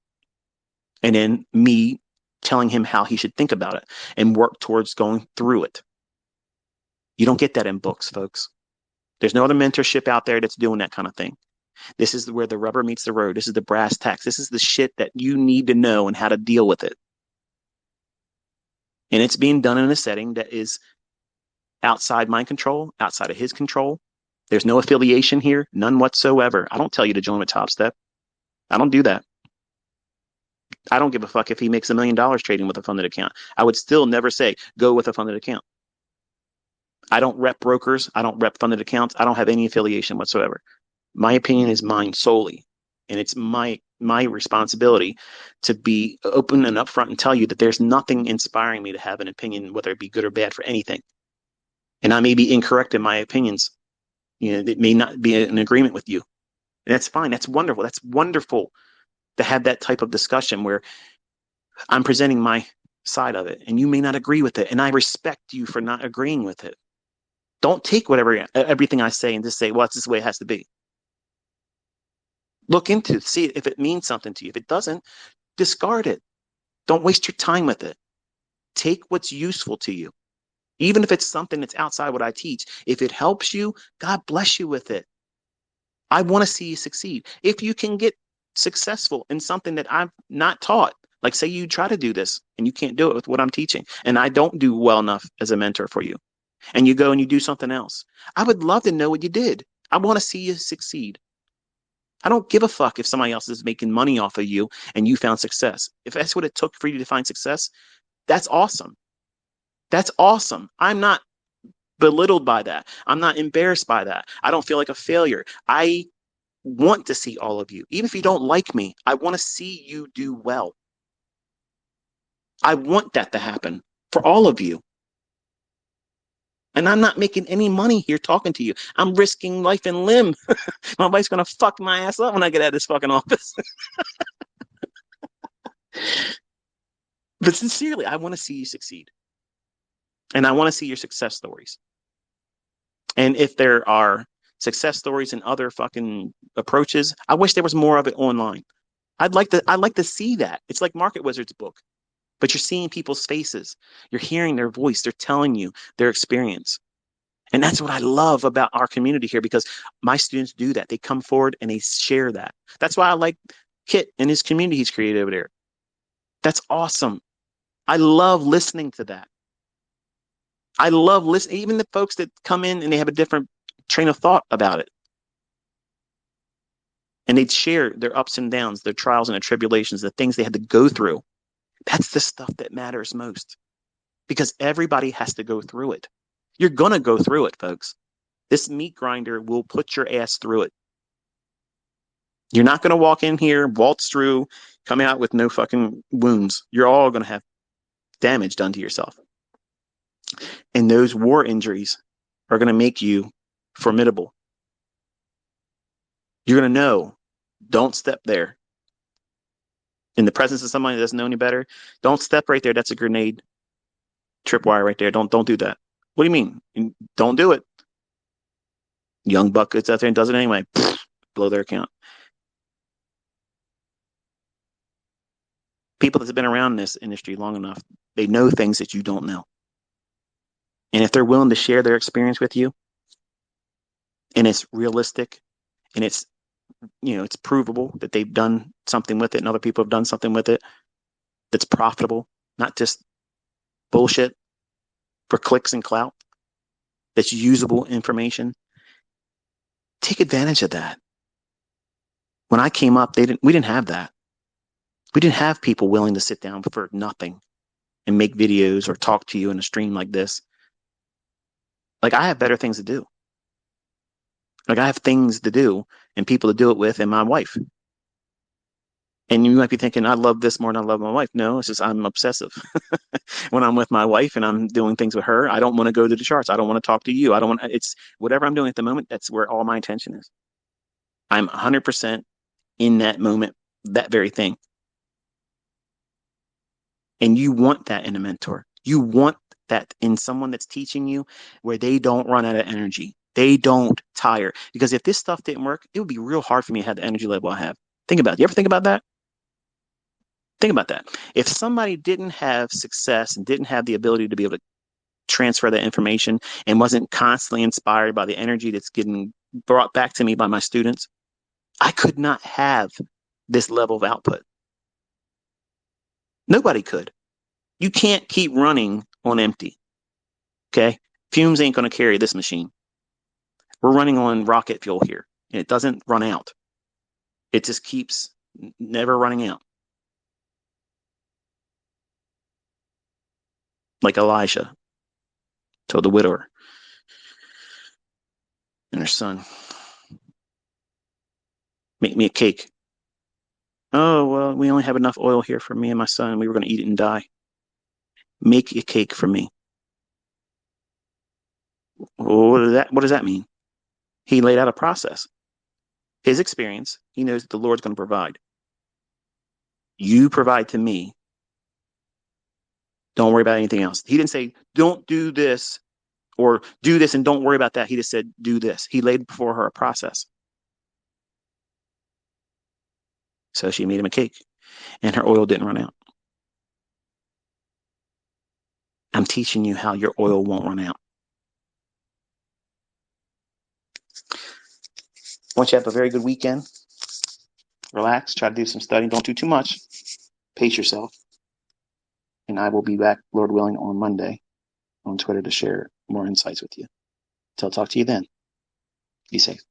and then me telling him how he should think about it and work towards going through it. You don't get that in books, folks. There's no other mentorship out there that's doing that kind of thing. This is where the rubber meets the road. This is the brass tacks. This is the shit that you need to know and how to deal with it. And it's being done in a setting that is outside my control, outside of his control. There's no affiliation here, none whatsoever. I don't tell you to join with Top Step. I don't do that. I don't give a fuck if he makes $1 million trading with a funded account. I would still never say go with a funded account. I don't rep brokers. I don't rep funded accounts. I don't have any affiliation whatsoever. My opinion is mine solely. And it's my responsibility to be open and upfront and tell you that there's nothing inspiring me to have an opinion, whether it be good or bad, for anything. And I may be incorrect in my opinions. It may not be in agreement with you. And that's fine. That's wonderful. That's wonderful to have that type of discussion where I'm presenting my side of it and you may not agree with it. And I respect you for not agreeing with it. Don't take everything I say and just say, well, it's this way it has to be. Look into it, see if it means something to you. If it doesn't, discard it. Don't waste your time with it. Take what's useful to you. Even if it's something that's outside what I teach, if it helps you, God bless you with it. I want to see you succeed. If you can get successful in something that I've not taught, like say you try to do this and you can't do it with what I'm teaching, and I don't do well enough as a mentor for you, and you go and you do something else, I would love to know what you did. I want to see you succeed. I don't give a fuck if somebody else is making money off of you and you found success. If that's what it took for you to find success, that's awesome. That's awesome. I'm not belittled by that. I'm not embarrassed by that. I don't feel like a failure. I want to see all of you. Even if you don't like me, I want to see you do well. I want that to happen for all of you. And I'm not making any money here talking to you. I'm risking life and limb. My wife's going to fuck my ass up when I get out of this fucking office. But sincerely, I want to see you succeed. And I want to see your success stories. And if there are success stories and other fucking approaches, I wish there was more of it online. I'd like to see that. It's like Market Wizard's book, but you're seeing people's faces. You're hearing their voice. They're telling you their experience. And that's what I love about our community here, because my students do that. They come forward and they share that. That's why I like Kit and his community he's created over there. That's awesome. I love listening to that. I love listening, even the folks that come in and they have a different train of thought about it. And they'd share their ups and downs, their trials and their tribulations, the things they had to go through. That's the stuff that matters most, because everybody has to go through it. You're going to go through it, folks. This meat grinder will put your ass through it. You're not going to walk in here, waltz through, come out with no fucking wounds. You're all going to have damage done to yourself. And those war injuries are going to make you formidable. You're going to know, don't step there. In the presence of somebody that doesn't know any better, don't step right there. That's a grenade. Tripwire right there. Don't do that. What do you mean? Don't do it. Young buck gets out there and does it anyway. Blow their account. People that's been around this industry long enough, they know things that you don't know. And if they're willing to share their experience with you, and it's realistic, and it's provable that they've done something with it, and other people have done something with it that's profitable, not just bullshit for clicks and clout, that's usable information. Take advantage of that. When I came up, we didn't have that. We didn't have people willing to sit down for nothing and make videos or talk to you in a stream like this. Like, I have better things to do. Like, I have things to do and people to do it with, and my wife. And you might be thinking, I love this more than I love my wife. No, it's just I'm obsessive. When I'm with my wife and I'm doing things with her, I don't want to go to the charts. I don't want to talk to you. I don't want. It's whatever I'm doing at the moment. That's where all my attention is. I'm 100% in that moment, that very thing. And you want that in a mentor. You want that in someone that's teaching you, where they don't run out of energy. They don't tire. Because if this stuff didn't work, it would be real hard for me to have the energy level I have. Think about it. You ever think about that? Think about that. If somebody didn't have success and didn't have the ability to be able to transfer that information and wasn't constantly inspired by the energy that's getting brought back to me by my students, I could not have this level of output. Nobody could. You can't keep running on empty. Okay. Fumes ain't going to carry this machine. We're running on rocket fuel here, and it doesn't run out. It just keeps never running out. Like Elijah told the widower and her son, make me a cake. Oh, well, we only have enough oil here for me and my son. We were going to eat it and die. Make a cake for me. Well, what does that mean? He laid out a process. His experience, he knows that the Lord's going to provide. You provide to me. Don't worry about anything else. He didn't say, don't do this or do this and don't worry about that. He just said, do this. He laid before her a process. So she made him a cake, and her oil didn't run out. I'm teaching you how your oil won't run out. I want you to have a very good weekend. Relax, try to do some studying. Don't do too much. Pace yourself. And I will be back, Lord willing, on Monday on Twitter to share more insights with you. Till I'll talk to you then. Be safe.